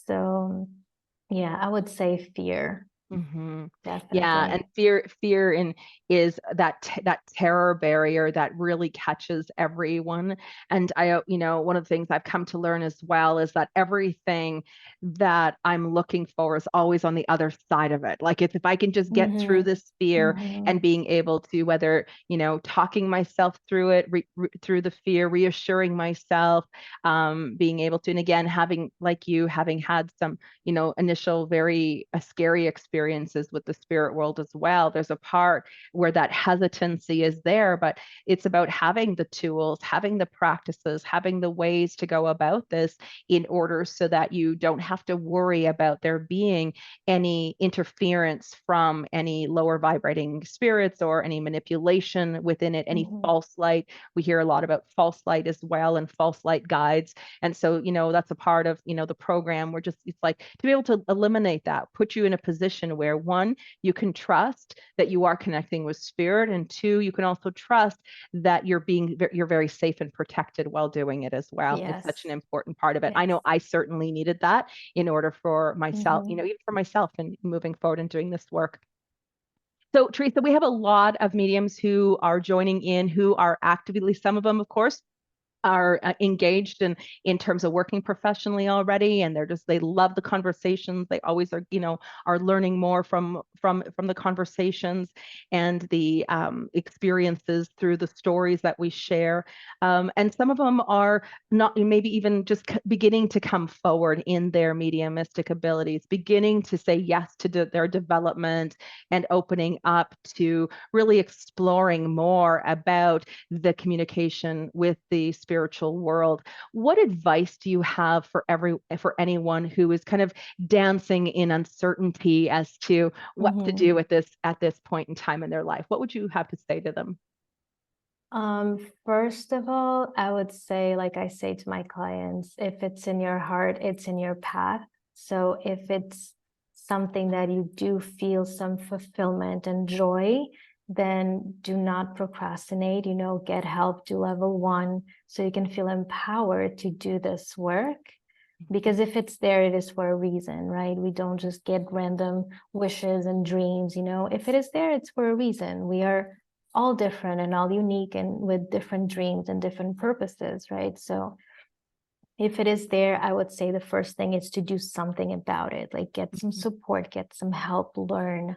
So, yeah, I would say fear, Hmm. Yeah, definitely. and fear in is that terror barrier that really catches everyone. And one of the things I've come to learn as well is that everything that I'm looking for is always on the other side of it. Like if I can just get through Mm-hmm. this fear and Mm-hmm. being able to, whether, talking myself through it, through the fear, reassuring myself, being able to, and again, having had some initial very scary experiences with the spirit world as well. There's a part where that hesitancy is there, but it's about having the tools, having the practices, having the ways to go about this in order so that you don't have to worry about there being any interference from any lower vibrating spirits or any manipulation within it, any Mm-hmm. false light. We hear a lot about false light as well and false light guides. And so, that's a part of, the program. It's like to be able to eliminate that, put you in a position where one, you can trust that you are connecting with spirit. And two, you can also trust that you're very safe and protected while doing it as well. It's such an Yes. important part of it. I Yes. know I certainly needed that in order for myself, Mm-hmm. even for myself and moving forward and doing this work. So, Teresa, we have a lot of mediums who are joining in, who are actively, some of them, of course, are engaged in terms of working professionally already, and they love the conversations. They always are learning more from the conversations and the experiences through the stories that we share. And some of them are not, maybe even just beginning to come forward in their mediumistic abilities, beginning to say yes to their development and opening up to really exploring more about the communication with the spiritual world. What advice do you have for anyone who is kind of dancing in uncertainty as to what to Mm-hmm. do at this point in time in their life? What would you have to say to them? First of all, I would say, like I say to my clients, if it's in your heart, it's in your path. So if it's something that you do feel some fulfillment and joy, then do not procrastinate, get help, do level 1 so you can feel empowered to do this work. Because if it's there, it is for a reason, right? We don't just get random wishes and dreams, If it is there, it's for a reason. We are all different and all unique and with different dreams and different purposes, right? So if it is there, I would say the first thing is to do something about it, like get some support, get some help, learn.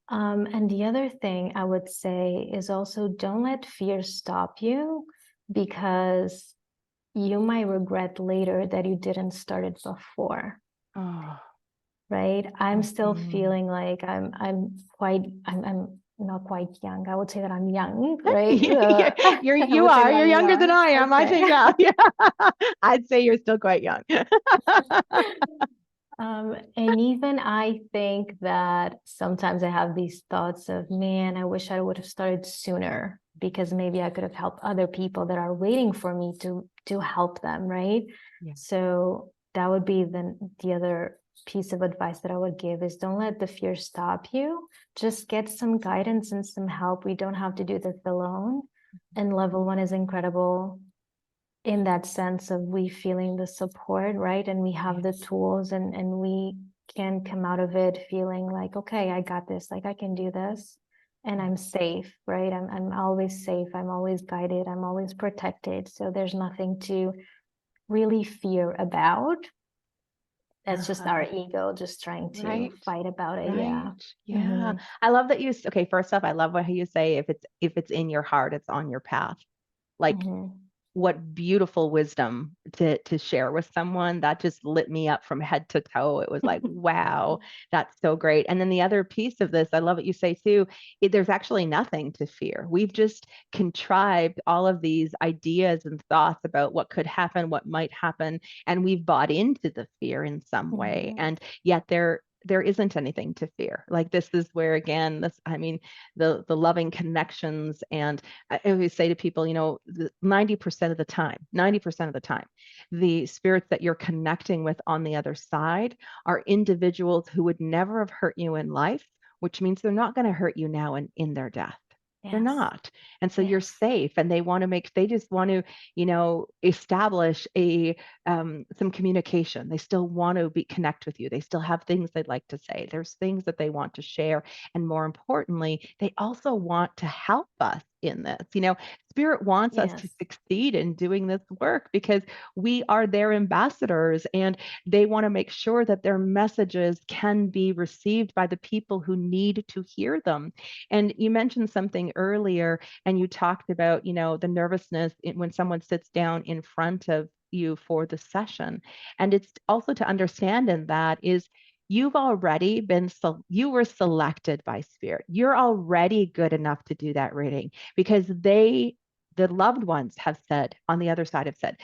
And the other thing I would say is also don't let fear stop you, because you might regret later that you didn't start it before, Oh, right? I'm still mhm. feeling like I'm not quite young. I would say that I'm young, right? I You would say are. that You're I'm younger than young. I am. I Okay. think, yeah, yeah. I'd say you're still quite young. And even I think that sometimes I have these thoughts of, man, I wish I would have started sooner, because maybe I could have helped other people that are waiting for me to help them, right? Yeah. So that would be the other piece of advice that I would give is don't let the fear stop you. Just get some guidance and some help. We don't have to do this alone. And level 1 is incredible in that sense of we feeling the support, right? And we have the tools, and we can come out of it feeling like, okay, I got this, like I can do this, and I'm safe, right? I'm always safe, I'm always guided, I'm always protected. So there's nothing to really fear about. That's just our Uh-huh. ego just trying to Right. fight about it. Right. Yeah. Yeah. Mm-hmm. I love that okay, first off, I love how you say if it's in your heart, it's on your path. Like Mm-hmm. what beautiful wisdom to share with someone. That just lit me up from head to toe. It was like, wow, that's so great. And then the other piece of this, I love what you say too, there's actually nothing to fear. We've just contrived all of these ideas and thoughts about what could happen, what might happen, and we've bought into the fear in some way. Mhm. And yet there isn't anything to fear. Like this is where again, this I mean, the loving connections. And I always say to people, 90% of the time, 90% of the time, the spirits that you're connecting with on the other side are individuals who would never have hurt you in life, which means they're not going to hurt you now in their death. They're Yes. not. And so you're Yes. safe, and they just want to, establish some communication. They still want to connect with you. They still have things they'd like to say. There's things that they want to share. And more importantly, they also want to help us in this. Spirit wants us to Yes. succeed in doing this work because we are their ambassadors, and they want to make sure that their messages can be received by the people who need to hear them. And you mentioned something earlier, and you talked about, the nervousness when someone sits down in front of you for the session. And it's also to understand in that is you've already you were selected by spirit. You're already good enough to do that reading because the loved ones have said on the other side have said,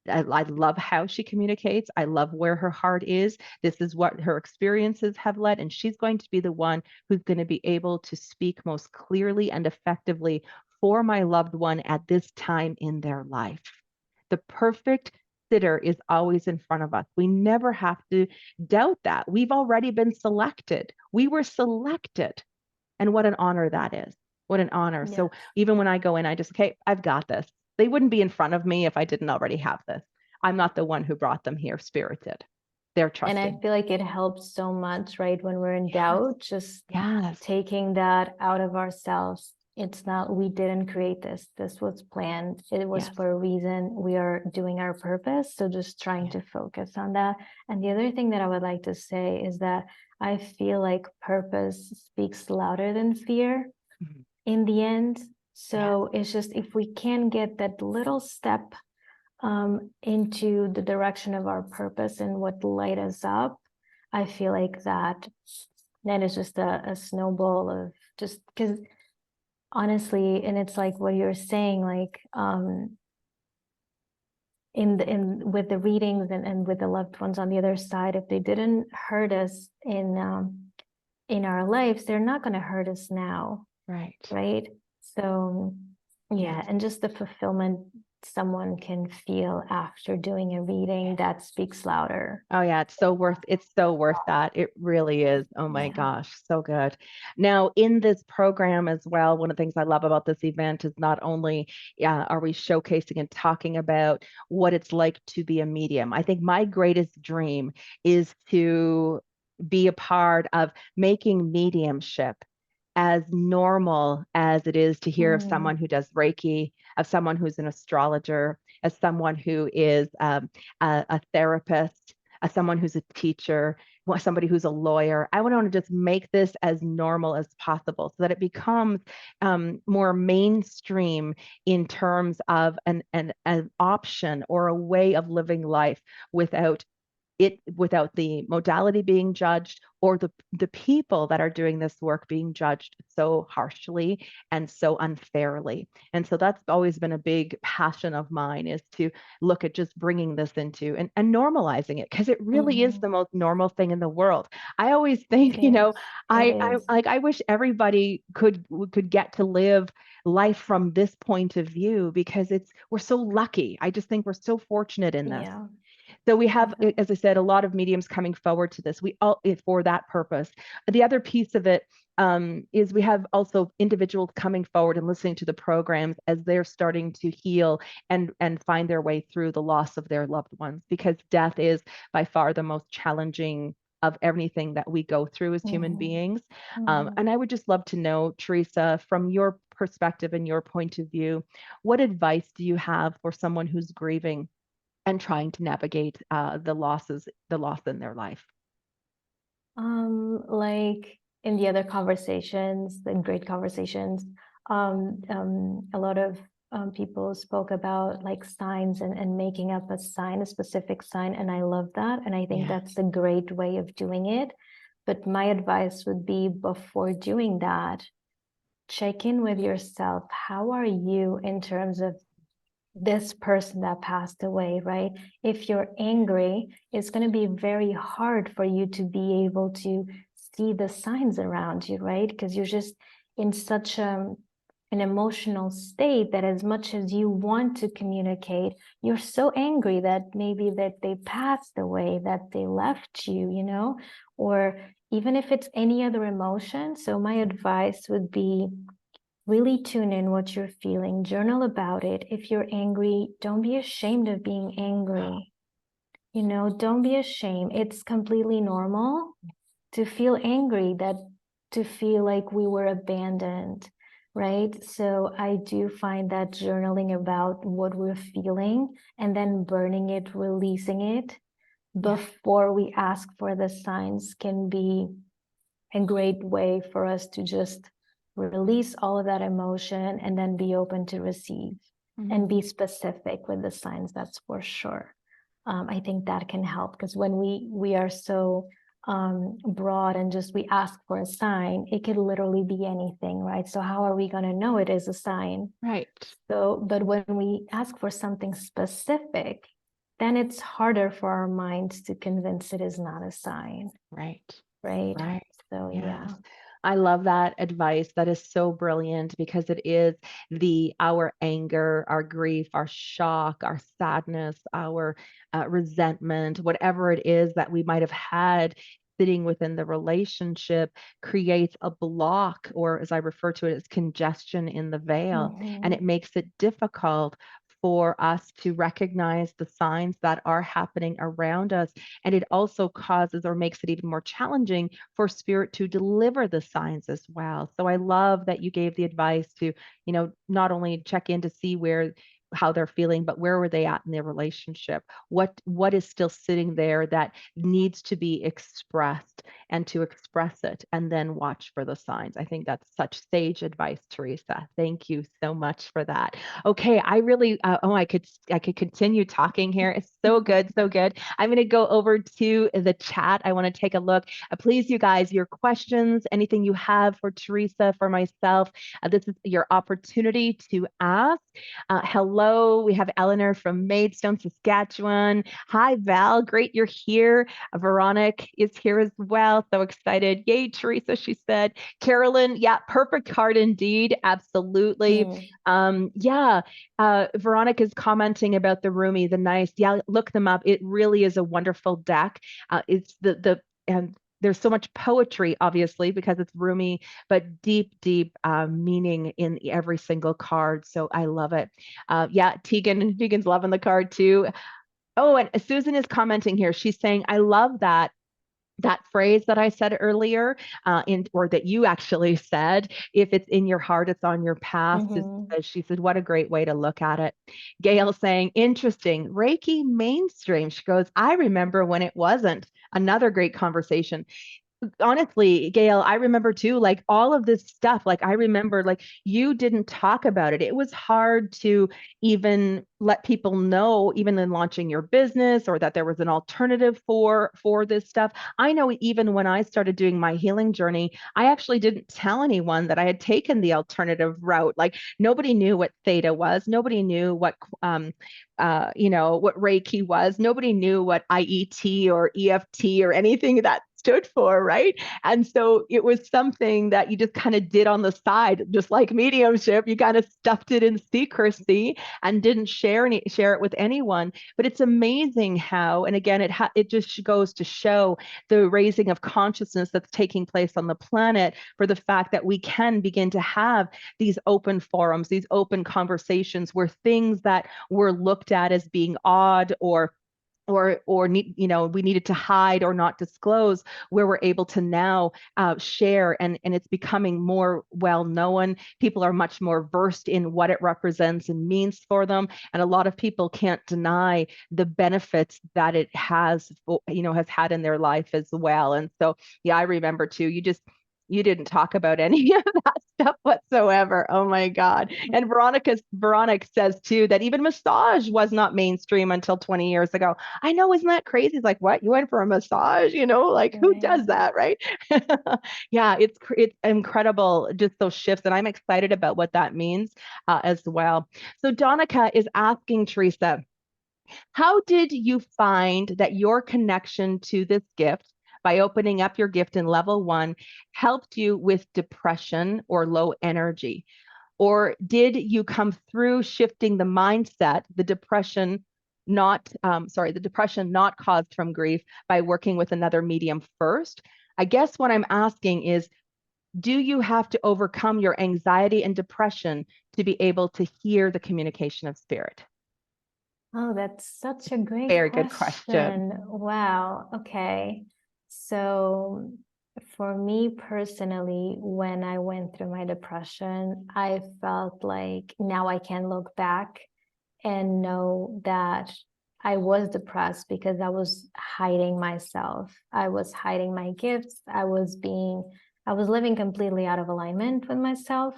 I love how she communicates. I love where her heart is. This is what her experiences have led. And she's going to be the one who's going to be able to speak most clearly and effectively for my loved one at this time in their life. The perfect sitter is always in front of us. We never have to doubt that. We've already been selected. We were selected. And what an honor that is. What an honor. So Yes. even when I go in, I just, okay, I've got this. They wouldn't be in front of me if I didn't already have this. I'm not the one who brought them here, spirited. They're And I trusting. feel like it helps so much, right? When we're in Yes. doubt, just Yes. taking that out of ourselves. It's not, we didn't create this. This was planned. It was Yes. for a reason. We are doing our purpose. So just trying to focus on that. And the other thing that I would like to say is that I feel like purpose speaks louder than fear Mhm. in the end. Yeah. So it's just if we can get that little step into the direction of our purpose and what light us up, I feel like that then is just a snowball of just because honestly, and it's like what you're saying, like in with the readings and with the loved ones on the other side, if they didn't hurt us in our lives, they're not going to hurt us now, Right. right? So yeah, Yes. and just the fulfillment someone can feel after doing a reading that speaks louder. Oh yeah, it's so worth that. It really is. Oh my Yeah. gosh, so good. Now, in this program as well, one of the things I love about this event is not only are we showcasing and talking about what it's like to be a medium. I think my greatest dream is to be a part of making mediumship as normal as it is to hear of someone Mm, who does Reiki, of someone who's an astrologer, as someone who is a therapist, as someone who's a teacher, somebody who's a lawyer. I want to just make this as normal as possible so that it becomes more mainstream in terms of an option or a way of living life without without the modality being judged or the people that are doing this work being judged so harshly and so unfairly. And so that's always been a big passion of mine, is to look at just bringing this into and normalizing it, because it really is mhm. the most normal thing in the world. I always It think, is. It I is. like I wish everybody could get to live life from this point of view, because we're so lucky. I just think we're so fortunate in this. Yeah. So we have, Mhm. as I said, a lot of mediums coming forward to this. We all for that purpose. The other piece of it is we have also individuals coming forward and listening to the programs as they're starting to heal and find their way through the loss of their loved ones, because death is by far the most challenging of everything that we go through as human Mhm. beings. Mhm. And I would just love to know, Teresa, from your perspective and your point of view, what advice do you have for someone who's grieving and trying to navigate the loss in their life? Like in the other conversations, in great conversations, a lot of people spoke about like signs and making up a sign, a specific sign, and I love that. And I think Yeah. that's a great way of doing it. But my advice would be before doing that, check in with yourself. How are you in terms of this person that passed away, right? If you're angry, it's going to be very hard for you to be able to see the signs around you, right? Because you're just in such an emotional state that as much as you want to communicate, you're so angry that maybe that they passed away, that they left you, you know, or even if it's any other emotion. So my advice would be really tune in what you're feeling, journal about it. If you're angry, don't be ashamed of being angry. You know, don't be ashamed. It's completely normal to feel angry, that to feel like we were abandoned, right? So I do find that journaling about what we're feeling and then burning it, releasing it before we ask for the signs can be a great way for us to just release all of that emotion and then be open to receive and be specific with the signs. That's for sure. I think that can help, because when we are so broad and just we ask for a sign, it could literally be anything, right? So how are we going to know it is a sign? Right. So, but when we ask for something specific, then it's harder for our minds to convince it is not a sign, Right. right? Right. So Yes. yeah. I love that advice. That is so brilliant because it is our anger, our grief, our shock, our sadness, our resentment, whatever it is that we might have had sitting within the relationship creates a block, or as I refer to it, as congestion in the veil. And it Mm-hmm. makes it difficult for us to recognize the signs that are happening around us. And it also causes or makes it even more challenging for spirit to deliver the signs as well. So I love that you gave the advice to, not only check in to see how they're feeling, but where were they at in their relationship? What is still sitting there that needs to be expressed, and to express it and then watch for the signs. I think that's such sage advice, Teresa. Thank you so much for that. Okay, I really I could continue talking here. It's so good, so good. I'm going to go over to the chat. I want to take a look. Please, you guys, your questions, anything you have for Teresa, for myself, this is your opportunity to ask. Hello, we have Eleanor from Maidstone, Saskatchewan. Hi, Val. Great you're here. Veronica is here as well. So excited. Yay, Teresa, she said. Carolyn, yeah, perfect card indeed. Absolutely. Mm. Yeah, Veronica is commenting about the Rumi, the nice. Yeah, look them up. It really is a wonderful deck. It's and there's so much poetry, obviously, because it's Rumi, but deep, deep meaning in every single card. So I love it. Yeah, Tegan's loving the card too. Oh, and Susan is commenting here. She's saying, I love that phrase that I said earlier, or that you actually said, if it's in your heart, it's on your path. Mm-hmm. She said, what a great way to look at it. Gail saying, interesting, Reiki mainstream. She goes, I remember when it wasn't. Another great conversation. Honestly, Gail, I remember too, like all of this stuff. Like I remember, like you didn't talk about it. It was hard to even let people know, even in launching your business, or that there was an alternative for this stuff. I know even when I started doing my healing journey, I actually didn't tell anyone that I had taken the alternative route. Like nobody knew what theta was. Nobody knew what Reiki was. Nobody knew what IET or EFT or anything that stood for, right? And so it was something that you just kind of did on the side, just like mediumship. You kind of stuffed it in secrecy and didn't share it with anyone. But it's amazing how, and again, it just goes to show the raising of consciousness that's taking place on the planet, for the fact that we can begin to have these open forums, these open conversations where things that were looked at as being odd or we needed to hide or not disclose, where we're able to now share, and it's becoming more well known. People are much more versed in what it represents and means for them, and a lot of people can't deny the benefits that it has had in their life as well. And so yeah, I remember too, you didn't talk about any of that up whatsoever. Oh my God. And Veronica says too that even massage was not mainstream until 20 years ago. I know, isn't that crazy? It's like, what? You went for a massage? Like who Right. does that, right? Yeah, it's incredible, just those shifts. And I'm excited about what that means as well. So Donica is asking Teresa, how did you find that your connection to this gift by opening up your gift in level one helped you with depression or low energy? Or did you come through shifting the mindset, the depression not caused from grief by working with another medium first? I guess what I'm asking is, do you have to overcome your anxiety and depression to be able to hear the communication of spirit? Oh, that's such a great Very good question. question. Wow. Okay. So, for me personally, when I went through my depression, I felt like now I can look back and know that I was depressed because I was hiding myself. I was hiding my gifts. I was living completely out of alignment with myself.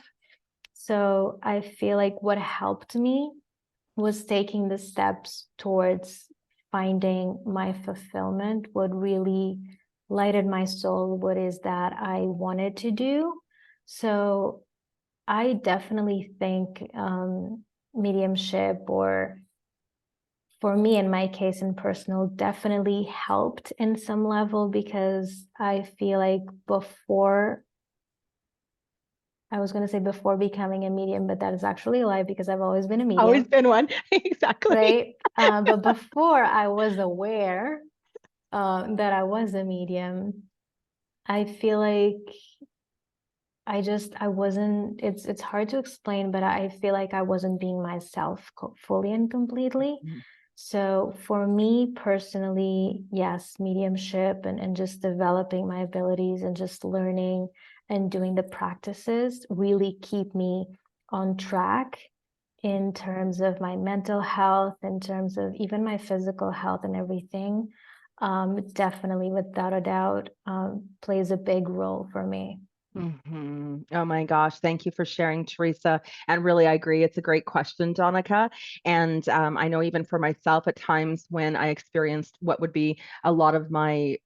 So I feel like what helped me was taking the steps towards finding my fulfillment, what really lighted my soul, what is that I wanted to do. So I definitely think mediumship, or for me in my case in personal, definitely helped in some level, because I feel like before, I was going to say before becoming a medium, but that is actually a lie because I've always been a Always medium, been one. Exactly. right? But before I was aware that I was a medium, I feel like I wasn't, it's hard to explain, but I feel like I wasn't being myself fully and completely. Mhm. So for me personally, yes, mediumship and just developing my abilities and just learning and doing the practices really keep me on track in terms of my mental health, in terms of even my physical health and everything. Definitely, without a doubt, plays a big role for me. Oh my gosh. Thank you for sharing, Teresa. And really, I agree. It's a great question, Donica. And I know even for myself, at times when I experienced what would be a lot of my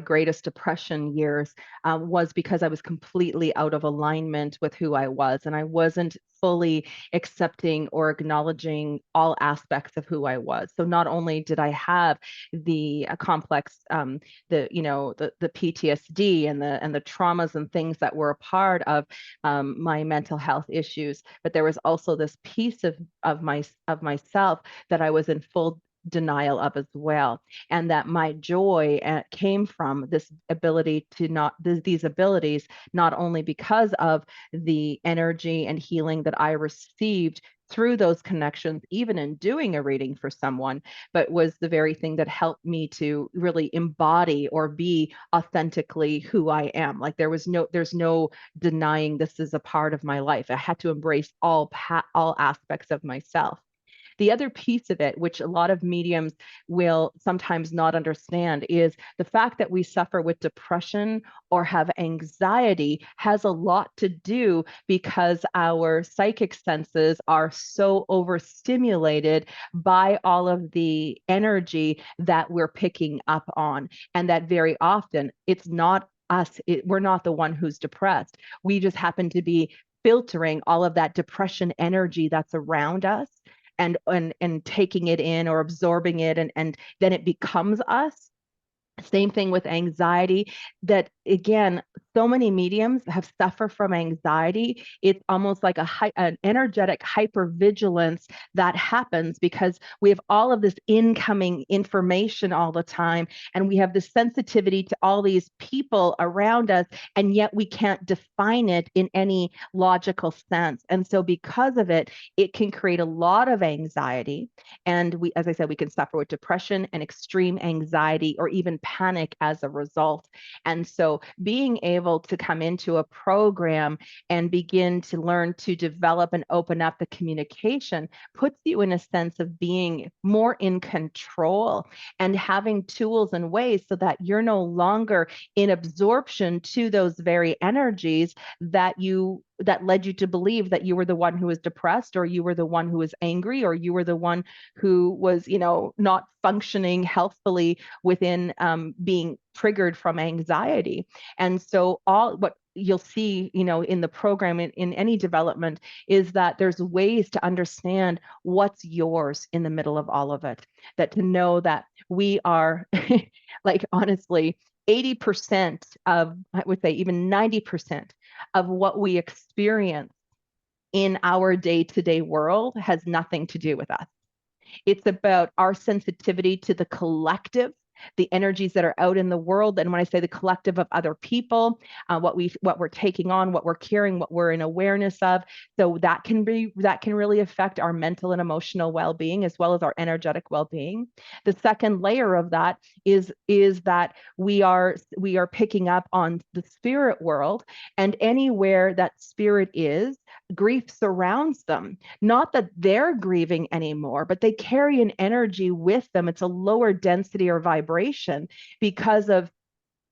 greatest depression years, was because I was completely out of alignment with who I was, and I wasn't fully accepting or acknowledging all aspects of who I was. So not only did I have the complex the PTSD and the traumas and things that were a part of my mental health issues, but there was also this piece of myself that I was in full denial of as well, and that my joy came from this ability to not these abilities, not only because of the energy and healing that I received through those connections, even in doing a reading for someone, but was the very thing that helped me to really embody or be authentically who I am. Like there's no denying this is a part of my life. I had to embrace all aspects of myself. The other piece of it, which a lot of mediums will sometimes not understand, is the fact that we suffer with depression or have anxiety has a lot to do because our psychic senses are so overstimulated by all of the energy that we're picking up on. And that very often it's not us, we're not the one who's depressed. We just happen to be filtering all of that depression energy that's around us and taking it in or absorbing it, and then it becomes us. Same thing with anxiety, that again, so many mediums have suffered from anxiety. It's almost like an energetic hypervigilance that happens because we have all of this incoming information all the time, and we have this sensitivity to all these people around us, and yet we can't define it in any logical sense. And so because of it, it can create a lot of anxiety. And we, as I said, we can suffer with depression and extreme anxiety or even panic as a result. And so being able to come into a program and begin to learn to develop and open up the communication puts you in a sense of being more in control and having tools and ways so that you're no longer in absorption to those very energies that you that led you to believe that you were the one who was depressed, or you were the one who was angry, or you were the one who was, not functioning healthfully within being triggered from anxiety. And so all what you'll see, in the program, in any development, is that there's ways to understand what's yours in the middle of all of it. That to know that we are like, honestly, 80% of, I would say even 90% of what we experience in our day-to-day world has nothing to do with us. It's about our sensitivity to the collective, the energies that are out in the world. And when I say the collective of other people, what we're taking on, what we're carrying, what we're in awareness of. So that can really affect our mental and emotional well-being, as well as our energetic well-being. The second layer of that is that we are picking up on the spirit world, and anywhere that spirit is, grief surrounds them. Not that they're grieving anymore, but they carry an energy with them. It's a lower density or vibration because of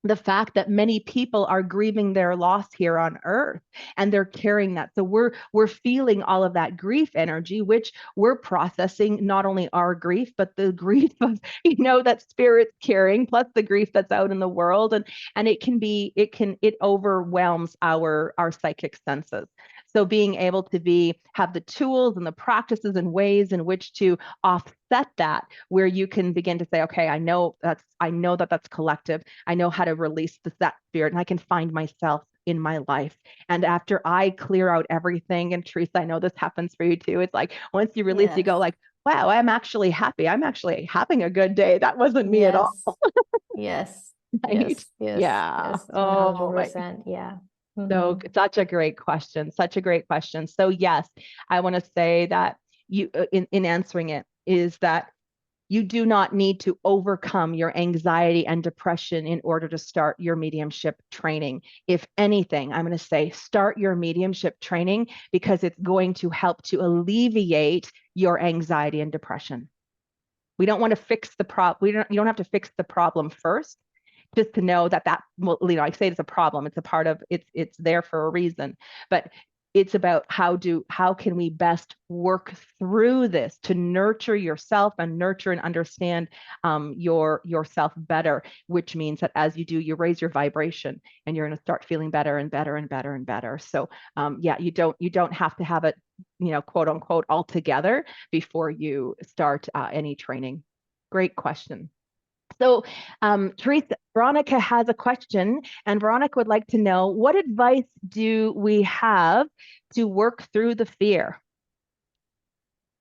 the fact that many people are grieving their loss here on earth, and they're carrying that. So we're feeling all of that grief energy, which we're processing, not only our grief, but the grief of, that spirit's carrying, plus the grief that's out in the world. And it overwhelms our psychic senses. So being able to have the tools and the practices and ways in which to offset that, where you can begin to say, okay, I know that that's collective. I know how to release that spirit, and I can find myself in my life. And after I clear out everything, and Teresa, I know this happens for you too. It's like, once you release, you go Yes. like, wow, I'm actually happy. I'm actually having a good day. That wasn't me at all. Yes. Yes. Right? Yes. Yes. Yeah. Yes. Oh my. 100%. Yeah. So Mm-hmm. such a great question. Such a great question. So yes, I want to say that you, in answering it, is that you do not need to overcome your anxiety and depression in order to start your mediumship training. If anything, I'm going to say start your mediumship training, because it's going to help to alleviate your anxiety and depression. We don't want to fix the problem. You don't have to fix the problem first, just to know that, well, I say it's a problem. It's a part of it's there for a reason. But it's about how can we best work through this to nurture yourself and nurture and understand yourself better, which means that as you do, you raise your vibration, and you're going to start feeling better and better and better and better. So yeah, you don't have to have it, quote unquote, all together before you start any training. Great question. So, Teresa, Veronica has a question, and Veronica would like to know, what advice do we have to work through the fear?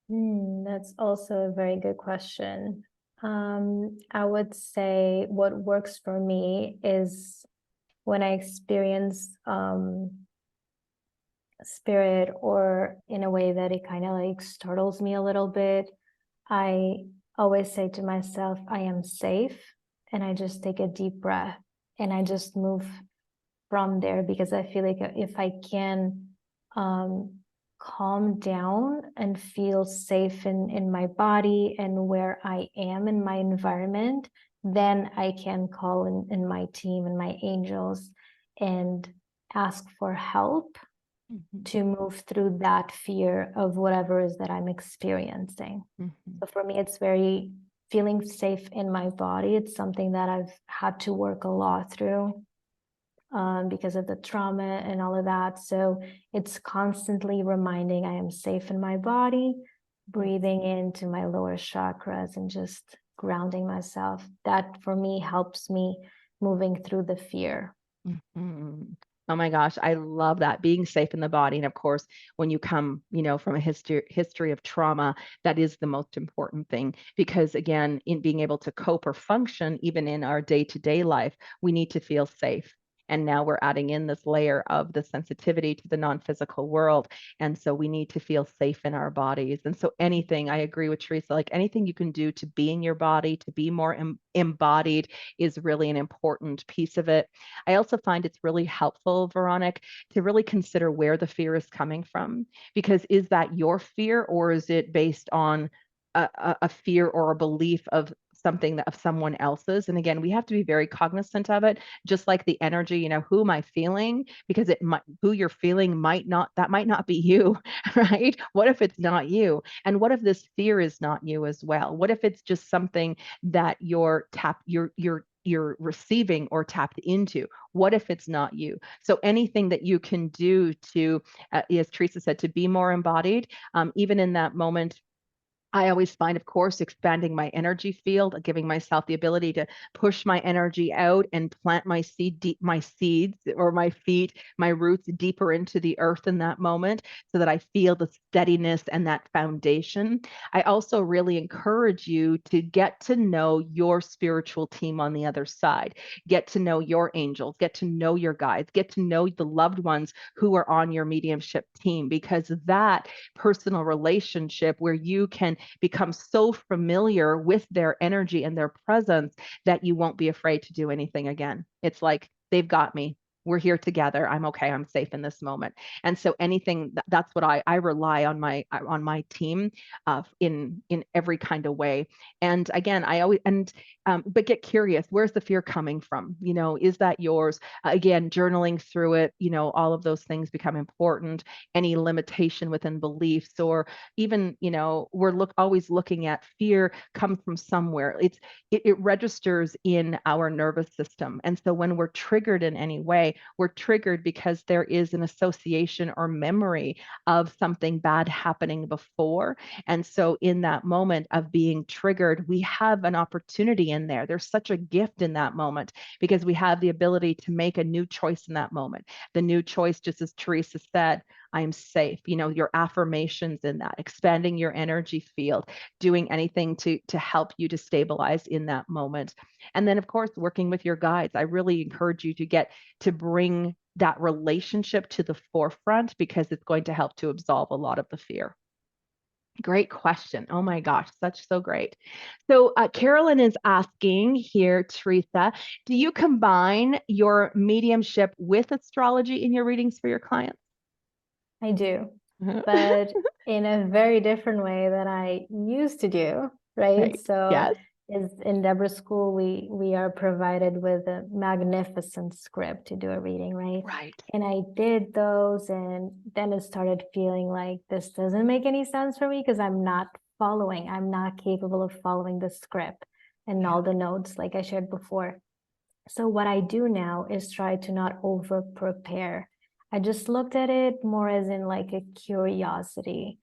That's also a very good question. I would say what works for me is when I experience spirit, or in a way that it kind of like startles me a little bit, I always say to myself, I am safe. And I just take a deep breath and I just move from there, because I feel like if I can calm down and feel safe in my body and where I am in my environment, then I can call in my team and my angels and ask for help to move through that fear of whatever is that I'm experiencing. So for me, it's very feeling safe in my body. It's something that I've had to work a lot through because of the trauma and all of that. So it's constantly reminding I am safe in my body, breathing into my lower chakras and just grounding myself. That for me helps me moving through the fear. Mm-hmm. Oh my gosh, I love that, being safe in the body. And of course, when you come, from a history of trauma, that is the most important thing, because again, in being able to cope or function even in our day-to-day life, we need to feel safe. And now we're adding in this layer of the sensitivity to the non-physical world. And so we need to feel safe in our bodies. And so anything, I agree with Teresa, like anything you can do to be in your body, to be more embodied, is really an important piece of it. I also find it's really helpful, Veronica, to really consider where the fear is coming from. Because is that your fear, or is it based on a fear or a belief of something of someone else's. And again, we have to be very cognizant of it, just like the energy, who am I feeling? Because who you're feeling that might not be you, right? What if it's not you? And what if this fear is not you as well? What if it's just something that you're receiving or tapped into? What if it's not you? So anything that you can do to, as Teresa said, to be more embodied, even in that moment, I always find, of course, expanding my energy field, giving myself the ability to push my energy out and plant my seeds or my feet, my roots deeper into the earth in that moment so that I feel the steadiness and that foundation. I also really encourage you to get to know your spiritual team on the other side, get to know your angels, get to know your guides, get to know the loved ones who are on your mediumship team, because that personal relationship where you can become so familiar with their energy and their presence that you won't be afraid to do anything again. It's like, they've got me. We're here together. I'm okay. I'm safe in this moment. And so anything that's what I rely on my team in every kind of way. And again, I always but get curious. Where's the fear coming from? Is that yours? Again, journaling through it. All of those things become important. Any limitation within beliefs, or even we're always looking at fear comes from somewhere. It registers in our nervous system, and so when we're triggered in any way, we're triggered because there is an association or memory of something bad happening before. And so in that moment of being triggered, we have an opportunity in there. There's such a gift in that moment because we have the ability to make a new choice in that moment. The new choice, just as Teresa said, I am safe. Your affirmations in that, expanding your energy field, doing anything to help you to stabilize in that moment. And then, of course, working with your guides. I really encourage you to bring that relationship to the forefront because it's going to help to absolve a lot of the fear. Great question. Oh my gosh, so great. So Carolyn is asking here, Teresa, do you combine your mediumship with astrology in your readings for your clients? I do, but in a very different way than I used to do, right? Right. So Yes. is in Deborah's school, we are provided with a magnificent script to do a reading, right? Right. And I did those, and then it started feeling like this doesn't make any sense for me because I'm not capable of following the script and all the notes like I shared before. So what I do now is try to not over prepare. I just looked at it more as in like a curiosity,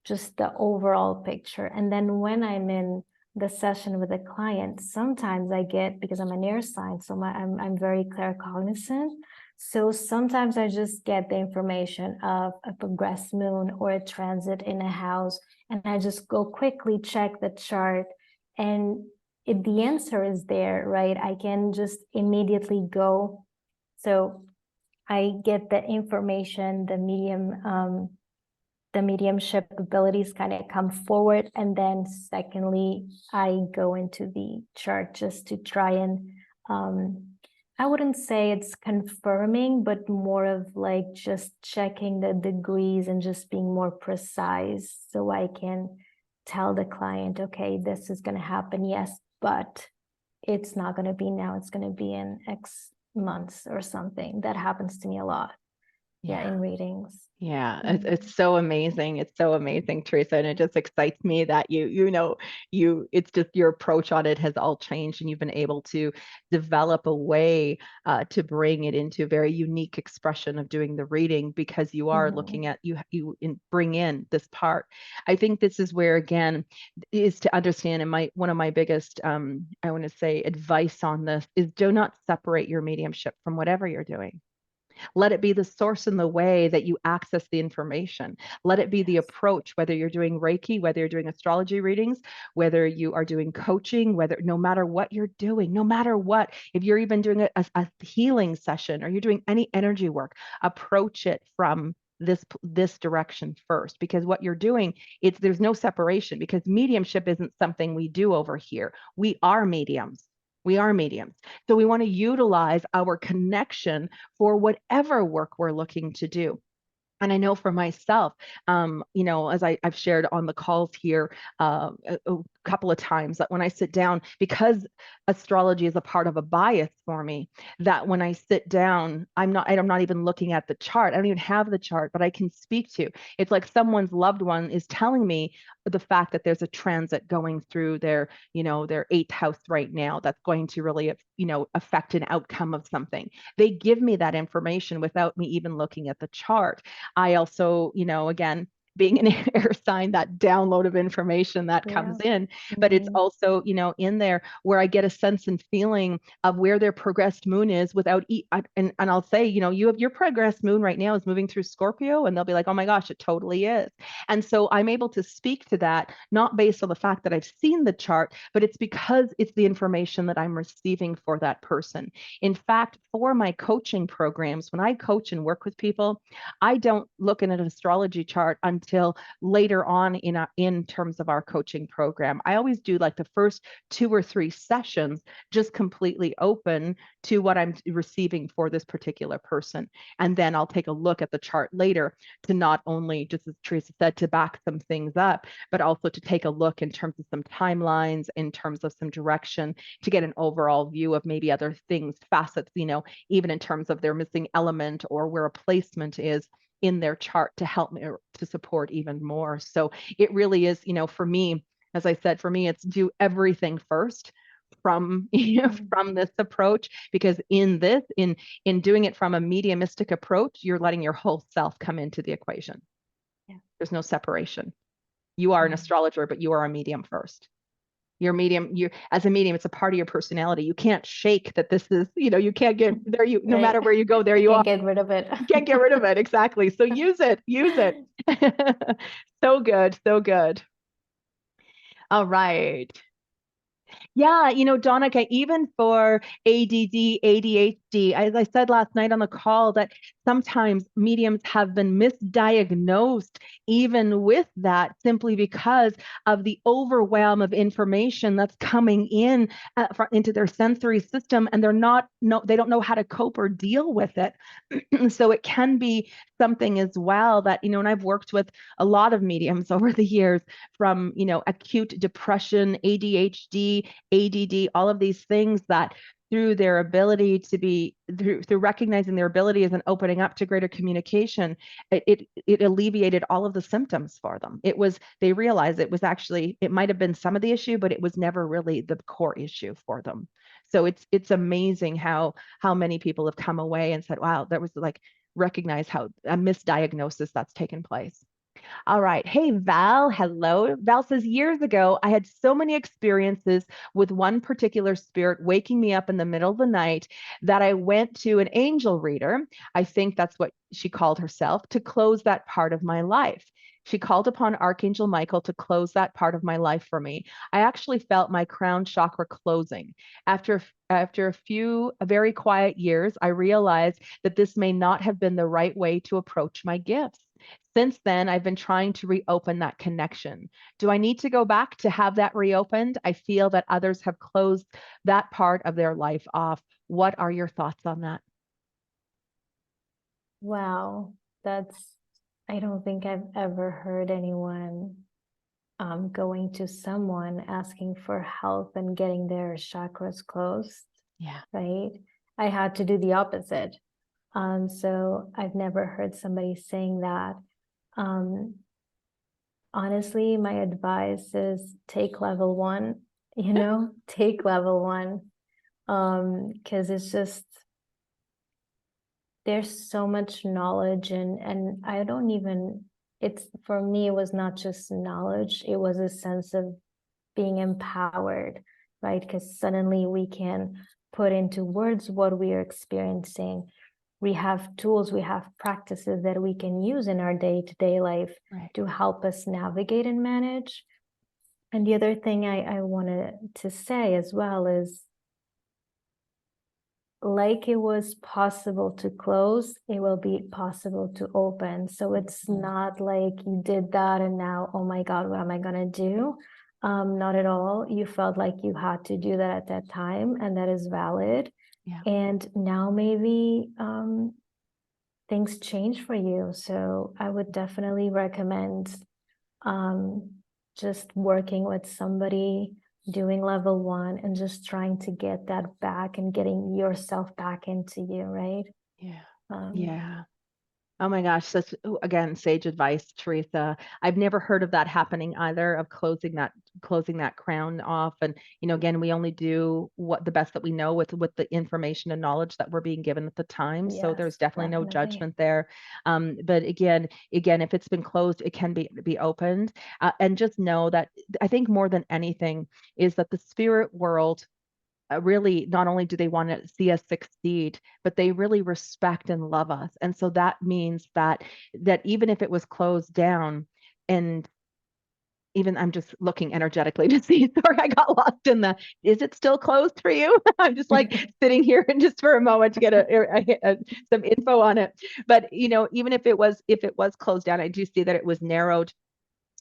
just the overall picture. And then when I'm in the session with a client, sometimes I get, because I'm an air sign, so I'm very claircognizant. So sometimes I just get the information of a progressed moon or a transit in a house, and I just go quickly check the chart, and if the answer is there, right, I can just immediately go. So I get the information, the mediumship abilities kind of come forward. And then secondly, I go into the chart just to try and, I wouldn't say it's confirming, but more of like just checking the degrees and just being more precise so I can tell the client, okay, this is going to happen. Yes, but it's not going to be now. It's going to be in X months or something. That happens to me a lot. Yeah, in readings. Yeah, it's so amazing. It's so amazing, Teresa, and it just excites me that it's just your approach on it has all changed, and you've been able to develop a way to bring it into a very unique expression of doing the reading because you are looking at bring in this part. I think this is where again is to understand, and one of my biggest I want to say advice on this is do not separate your mediumship from whatever you're doing. Let it be the source and the way that you access the information. Let it be the approach, whether you're doing Reiki, whether you're doing astrology readings, whether you are doing coaching, no matter what you're doing, no matter what, if you're even doing a healing session or you're doing any energy work, approach it from this direction first, because what you're doing, there's no separation, because mediumship isn't something we do over here. We are mediums. We are mediums. So we want to utilize our connection for whatever work we're looking to do. And I know for myself, as I've shared on the calls here, couple of times that when I sit down, because astrology is a part of a bias for me, that when I sit down, I'm not even looking at the chart. I don't even have the chart, but I can speak to. It's like someone's loved one is telling me the fact that there's a transit going through their, their eighth house right now that's going to really, affect an outcome of something. They give me that information without me even looking at the chart. I also, again, being an air sign, that download of information that comes in, but it's also, in there where I get a sense and feeling of where their progressed moon is without, and I'll say, you have your progressed moon right now is moving through Scorpio, and they'll be like, oh my gosh, it totally is. And so I'm able to speak to that, not based on the fact that I've seen the chart, but it's because it's the information that I'm receiving for that person. In fact, for my coaching programs, when I coach and work with people, I don't look at an astrology chart until later on in terms of our coaching program. I always do like the first 2 or 3 sessions just completely open to what I'm receiving for this particular person. And then I'll take a look at the chart later to not only, just as Teresa said, to back some things up, but also to take a look in terms of some timelines, in terms of some direction, to get an overall view of maybe other things, facets, even in terms of their missing element or where a placement is in their chart to help me to support even more. So it really is, for me, as I said, for me, it's do everything first from from this approach, because in doing it from a mediumistic approach, you're letting your whole self come into the equation. There's no separation. You are an astrologer, but you are a medium first. You're medium. You as a medium, it's a part of your personality. You can't shake that. This is, you can't get there. No matter where you go, there you are. Can't get rid of it. You can't get rid of it. Exactly. So use it. So good. So good. All right. Yeah, Donica, even for ADD, ADHD, as I said last night on the call, that sometimes mediums have been misdiagnosed even with that, simply because of the overwhelm of information that's coming in into their sensory system, and they don't know how to cope or deal with it. So it can be something as well that, and I've worked with a lot of mediums over the years, from, acute depression, ADHD, ADD, all of these things, that through their ability to be through recognizing their abilities and opening up to greater communication, it alleviated all of the symptoms for them. They realized it was actually, it might have been some of the issue, but it was never really the core issue for them. So it's amazing how many people have come away and said, wow, that was like, recognize how a misdiagnosis that's taken place. All right. Hey, Val. Hello. Val says, years ago, I had so many experiences with one particular spirit waking me up in the middle of the night that I went to an angel reader. I think that's what she called herself, to close that part of my life. She called upon Archangel Michael to close that part of my life for me. I actually felt my crown chakra closing. After a few very quiet years, I realized that this may not have been the right way to approach my gifts. Since then, I've been trying to reopen that connection. Do I need to go back to have that reopened? I feel that others have closed that part of their life off. What are your thoughts on that? Wow, I don't think I've ever heard anyone going to someone asking for help and getting their chakras closed. Yeah. Right? I had to do the opposite. So I've never heard somebody saying that. Honestly, my advice is take level 1, take level 1. Because it's just, there's so much knowledge, and I don't even, for me, it was not just knowledge, it was a sense of being empowered, right? Because suddenly we can put into words what we are experiencing. We have tools, we have practices that we can use in our day-to-day life to help us navigate and manage. And the other thing I wanted to say as well is, like it was possible to close, it will be possible to open. So it's not like you did that and now, oh my God, what am I going to do? Not at all. You felt like you had to do that at that time, and that is valid. Yeah. And now maybe things change for you. So I would definitely recommend just working with somebody, doing level one, and just trying to get that back and getting yourself back into you, right? Yeah. Um, Yeah. Oh my gosh, such again, sage advice, Teresa. I've never heard of that happening either, of closing that crown off. And again, we only do what the best that we know with the information and knowledge that we're being given at the time. So yes, there's definitely no definitely. judgment there. But again, if it's been closed, it can be opened. And just know that I think more than anything is that the spirit world really not only do they want to see us succeed, but they really respect and love us. And so that means that even if it was closed down, and even I'm just looking energetically to see, sorry, I got lost in is it still closed for you? I'm just like sitting here and just for a moment to get some info on it. But even if it was closed down, I do see that it was narrowed,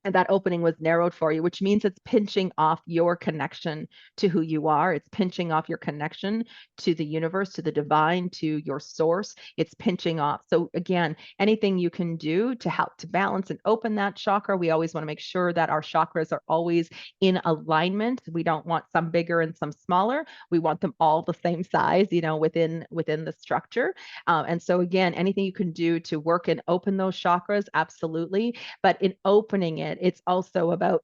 and that opening was narrowed for you, which means it's pinching off your connection to who you are. It's pinching off your connection to the universe, to the divine, to your source. It's pinching off. So again, anything you can do to help to balance and open that chakra, we always want to make sure that our chakras are always in alignment. We don't want some bigger and some smaller. We want them all the same size, within the structure. And so again, anything you can do to work and open those chakras, absolutely. But in opening it, it's also about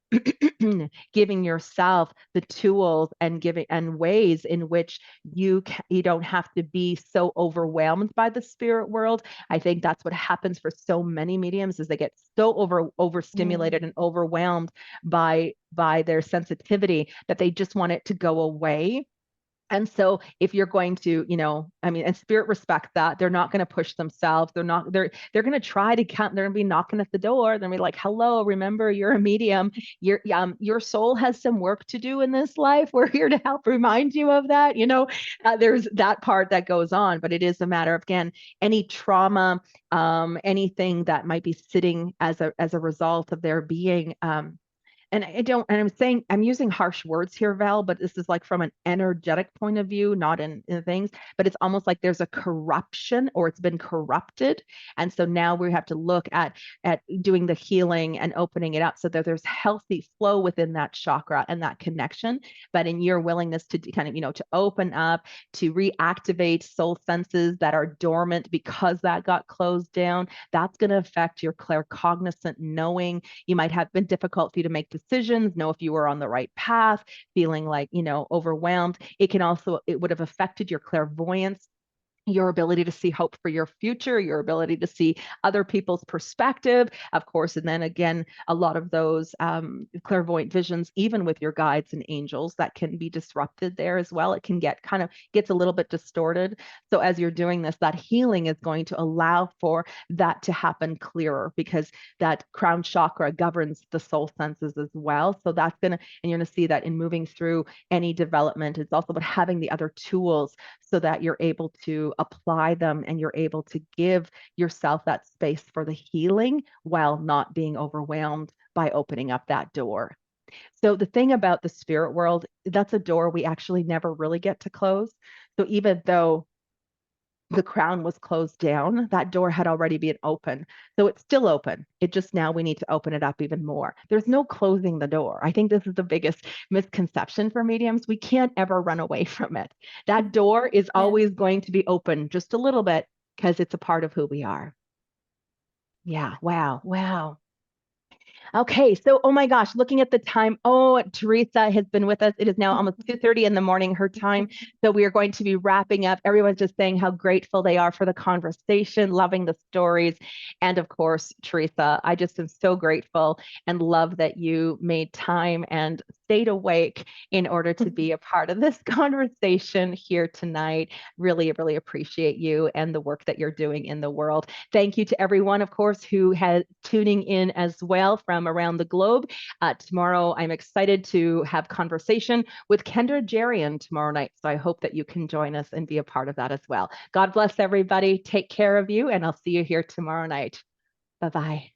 giving yourself the tools and giving and ways in which you don't have to be so overwhelmed by the spirit world. I think that's what happens for so many mediums, is they get so Mm. overstimulated and overwhelmed by their sensitivity that they just want it to go away. And so if you're going to, I mean, and spirit respects that. They're not going to push themselves. They're going to try to count. They're going to be knocking at the door. They're going to be like, hello, remember, you're a medium. Your soul has some work to do in this life. We're here to help remind you of that. There's that part that goes on, but it is a matter of, again, any trauma, anything that might be sitting as a result of their being, and I don't, and I'm saying, I'm using harsh words here, Val, but this is like from an energetic point of view, not in things, but it's almost like there's a corruption, or it's been corrupted. And so now we have to look at doing the healing and opening it up so that there's healthy flow within that chakra and that connection. But in your willingness to kind of, to open up, to reactivate soul senses that are dormant because that got closed down, that's going to affect your claircognizant knowing. You might have been difficult for you to make decisions, know if you were on the right path, feeling like, overwhelmed. It would have affected your clairvoyance, your ability to see hope for your future, your ability to see other people's perspective, of course. And then again, a lot of those clairvoyant visions, even with your guides and angels, that can be disrupted there as well. It can gets a little bit distorted. So as you're doing this, that healing is going to allow for that to happen clearer, because that crown chakra governs the soul senses as well. So and you're going to see that in moving through any development. It's also about having the other tools so that you're able to apply them and you're able to give yourself that space for the healing while not being overwhelmed by opening up that door. So the thing about the spirit world, that's a door we actually never really get to close. So even though the crown was closed down, that door had already been open. So it's still open. It just now we need to open it up even more. There's no closing the door. I think this is the biggest misconception for mediums. We can't ever run away from it. That door is Yeah. always going to be open just a little bit because it's a part of who we are. Yeah. Wow. Wow. Okay, so oh my gosh, looking at the time. Oh, Teresa has been with us. It is now almost 2:30 in the morning, her time. So we are going to be wrapping up. Everyone's just saying how grateful they are for the conversation, loving the stories. And of course, Teresa, I just am so grateful and love that you made time and stayed awake in order to be a part of this conversation here tonight. Really, really appreciate you and the work that you're doing in the world. Thank you to everyone, of course, who has tuning in as well from around the globe. Tomorrow, I'm excited to have conversation with Kendra Jarian tomorrow night. So I hope that you can join us and be a part of that as well. God bless everybody. Take care of you, and I'll see you here tomorrow night. Bye-bye.